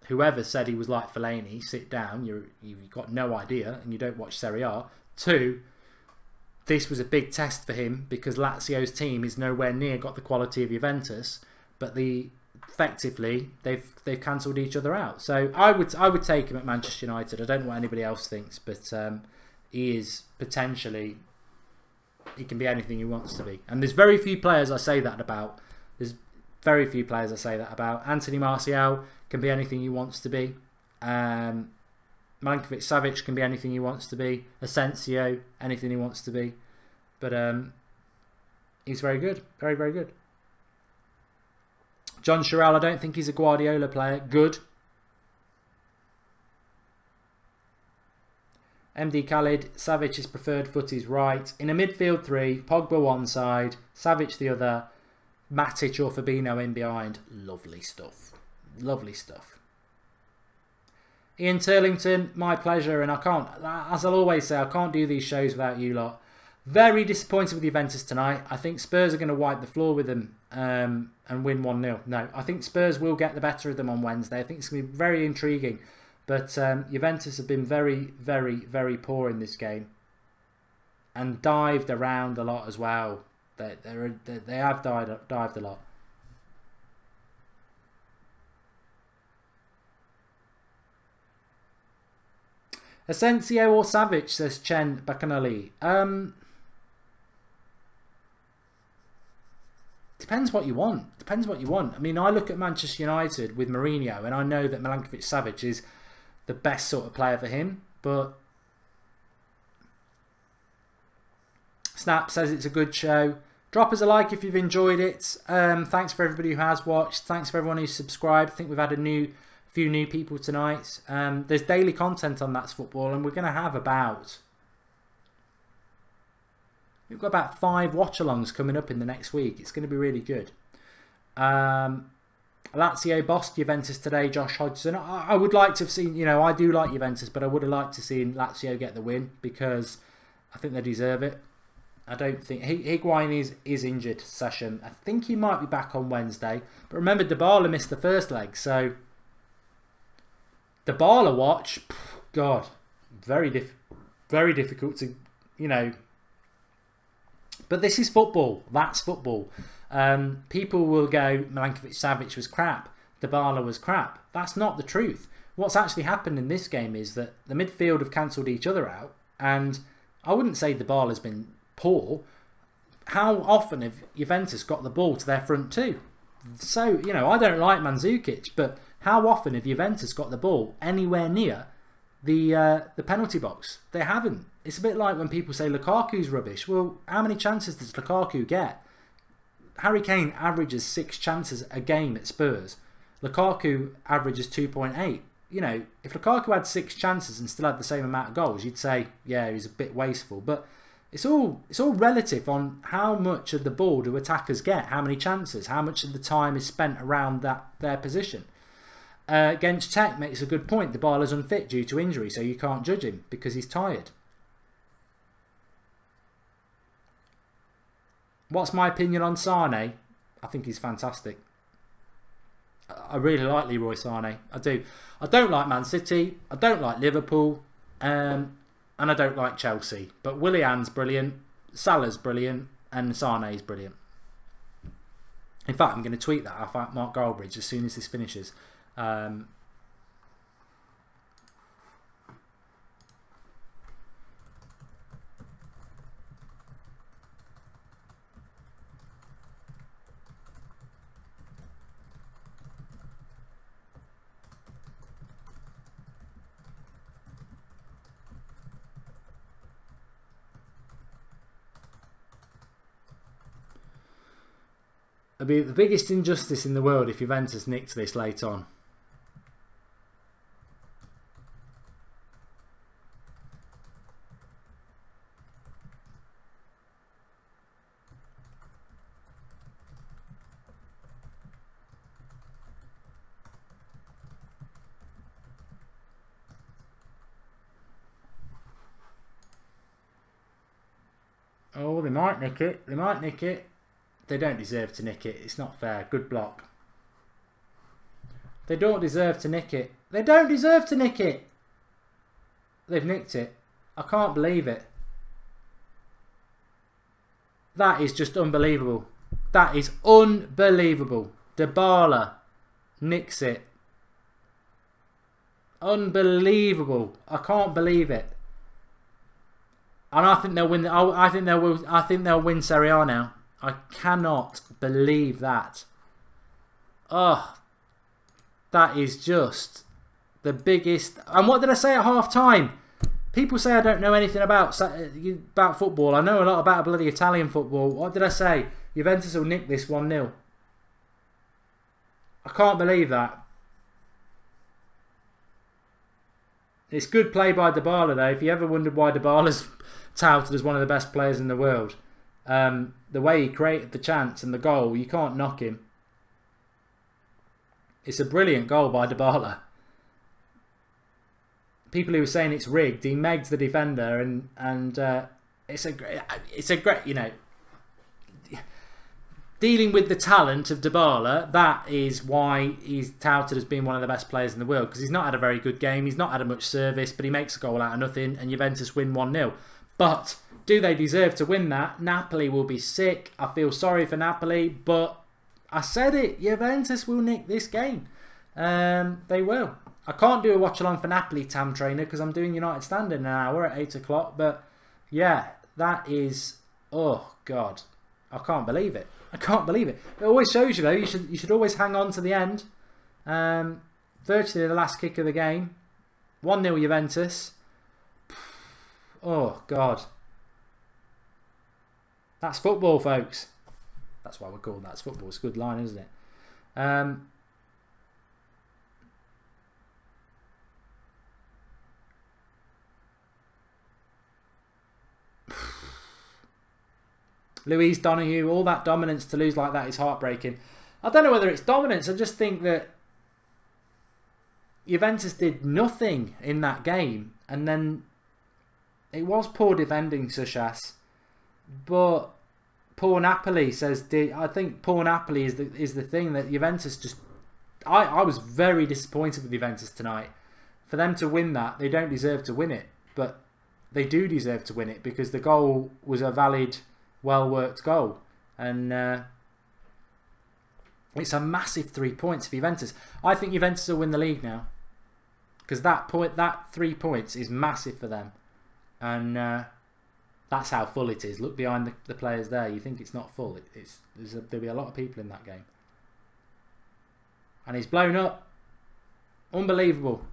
whoever said he was like Fellaini, sit down, you've got no idea and you don't watch Serie A. Two, this was a big test for him because Lazio's team is nowhere near got the quality of Juventus, but effectively they've cancelled each other out. So I would take him at Manchester United. I don't know what anybody else thinks, but he is potentially, he can be anything he wants to be. And there's very few players I say that about. There's very few players I say that about. Anthony Martial can be anything he wants to be. Milinkovic-Savic can be anything he wants to be. Asensio, anything he wants to be. But he's very good. Very, very good. John Sherrill, I don't think he's a Guardiola player. Good. MD Khalid, Savic's preferred foot is right. In a midfield three, Pogba one side, Savic the other, Matic or Fabinho in behind. Lovely stuff. Lovely stuff. Ian Turlington, my pleasure, and I can't, as I'll always say, I can't do these shows without you lot. Very disappointed with Juventus tonight. I think Spurs are going to wipe the floor with them and win 1-0. No, I think Spurs will get the better of them on Wednesday. I think it's going to be very intriguing. But Juventus have been very, very, very poor in this game. And dived around a lot as well. They have dived a lot. Asensio or Savic, says Chen Bakanali. Depends what you want. Depends what you want. I mean, I look at Manchester United with Mourinho and I know that Milinkovic-Savic is the best sort of player for him. But Snap says it's a good show. Drop us a like if you've enjoyed it. Thanks for everybody who has watched. Thanks for everyone who's subscribed. I think we've had a few new people tonight. There's daily content on That's Football, and we're going to have we've got about 5 watch-alongs coming up in the next week. It's going to be really good. Lazio bossed Juventus today, Josh Hodgson. I would like to have seen, you know, I do like Juventus, but I would have liked to see Lazio get the win because I think they deserve it. I don't think Higuain is injured session. I think he might be back on Wednesday. But remember, Dybala missed the first leg, so Dybala watch, God, very difficult to, you know. But this is football. That's football. People will go, Milinkovic-Savic was crap. Dybala was crap. That's not the truth. What's actually happened in this game is that the midfield have cancelled each other out, and I wouldn't say Dybala's been poor. How often have Juventus got the ball to their front two? So, you know, I don't like Mandzukic, but how often have Juventus got the ball anywhere near the penalty box? They haven't. It's a bit like when people say Lukaku's rubbish. Well, how many chances does Lukaku get? Harry Kane averages 6 chances a game at Spurs. Lukaku averages 2.8. You know, if Lukaku had 6 chances and still had the same amount of goals, you'd say, yeah, he's a bit wasteful. But it's all relative on how much of the ball do attackers get, how many chances, how much of the time is spent around their position. Against Tech makes a good point. Dybala's unfit due to injury, so you can't judge him because he's tired. What's my opinion on Sane? I think he's fantastic. I really like Leroy Sane. I do. I don't like Man City. I don't like Liverpool. And I don't like Chelsea. But Willian's brilliant. Salah's brilliant. And Sane's brilliant. In fact, I'm going to tweet that off at Mark Goldbridge as soon as this finishes. It'd be the biggest injustice in the world if Juventus nicked this late on. Oh, they might nick it. They might nick it. They don't deserve to nick it. It's not fair. Good block. They don't deserve to nick it. They don't deserve to nick it. They've nicked it. I can't believe it. That is just unbelievable. That is unbelievable. Dybala nicks it. Unbelievable. I can't believe it. And I think they'll win. I think they'll win Serie A now. I cannot believe that. Oh, that is just the biggest. And what did I say at half time? People say I don't know anything about football. I know a lot about bloody Italian football. What did I say? Juventus will nick this 1-0. I can't believe that. It's good play by Dybala though. If you ever wondered why Dybala's touted as one of the best players in the world, the way he created the chance and the goal, you can't knock him. It's a brilliant goal by Dybala. People who were saying it's rigged, he megs the defender, and it's a great, you know, dealing with the talent of Dybala. That is why he's touted as being one of the best players in the world, because he's not had a very good game, he's not had much service, but he makes a goal out of nothing, and Juventus win 1-0. But do they deserve to win that? Napoli will be sick. I feel sorry for Napoli, but I said it. Juventus will nick this game. They will. I can't do a watch along for Napoli, Tam Trainer, because I'm doing United Standard in an hour at 8 o'clock. But yeah, that is, oh God, I can't believe it. I can't believe it. It always shows you though. You should always hang on to the end. Virtually the last kick of the game. 1-0 Juventus. Oh God. That's football, folks. That's why we're called That's Football. It's a good line, isn't it? Luis Donahue, all that dominance to lose like that is heartbreaking. I don't know whether it's dominance. I just think that Juventus did nothing in that game, and then it was poor defending, Sushas. But poor Napoli says. I think poor Napoli is the thing that Juventus just. I was very disappointed with Juventus tonight. For them to win that, they don't deserve to win it, but they do deserve to win it because the goal was a valid, well worked goal, and it's a massive 3 points for Juventus. I think Juventus will win the league now because that 3 points is massive for them, and. That's how full it is. Look behind the players there. You think it's not full. There'll be a lot of people in that game. And he's blown up. Unbelievable.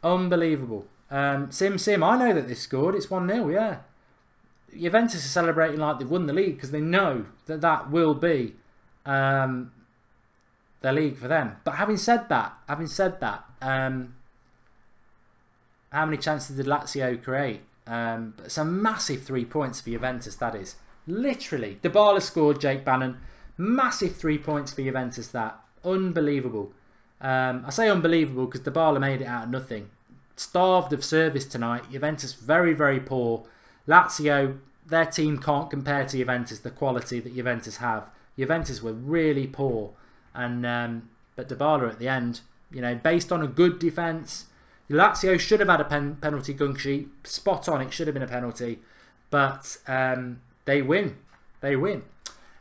Unbelievable. Sim, I know that they scored. It's 1-0, yeah. Juventus are celebrating like they've won the league because they know that that will be the league for them. But having said that, how many chances did Lazio create? It's a massive 3 points for Juventus, that is. Literally. Dybala scored, Jake Bannon. Massive 3 points for Juventus, that. Unbelievable. I say unbelievable because Dybala made it out of nothing. Starved of service tonight. Juventus very, very poor. Lazio, their team can't compare to Juventus, the quality that Juventus have. Juventus were really poor. And but Dybala at the end, you know, based on a good defence. Lazio should have had a penalty gun sheet. Spot on, it should have been a penalty. But they win. They win.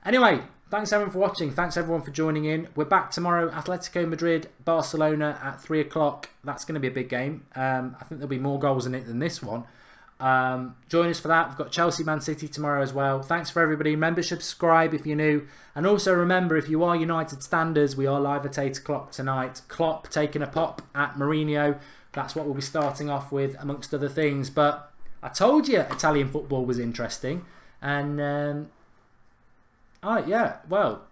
Anyway, thanks everyone for watching. Thanks everyone for joining in. We're back tomorrow. Atletico Madrid, Barcelona at 3 o'clock. That's going to be a big game. I think there'll be more goals in it than this one. Join us for that. We've got Chelsea Man City tomorrow as well. Thanks for everybody. Remember, subscribe if you're new, and also remember, if you are United standers, we are live at 8 o'clock tonight. Klopp taking a pop at Mourinho. That's what we'll be starting off with, amongst other things. But I told you Italian football was interesting, and yeah, well,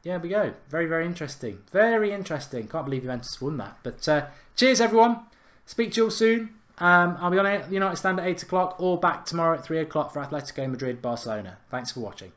yeah, we go. Very, very interesting. Very interesting. Can't believe Juventus won that. But cheers everyone. Speak to you all soon. I'll be on United Stand at 8 o'clock or back tomorrow at 3 o'clock for Atletico Madrid, Barcelona. Thanks for watching.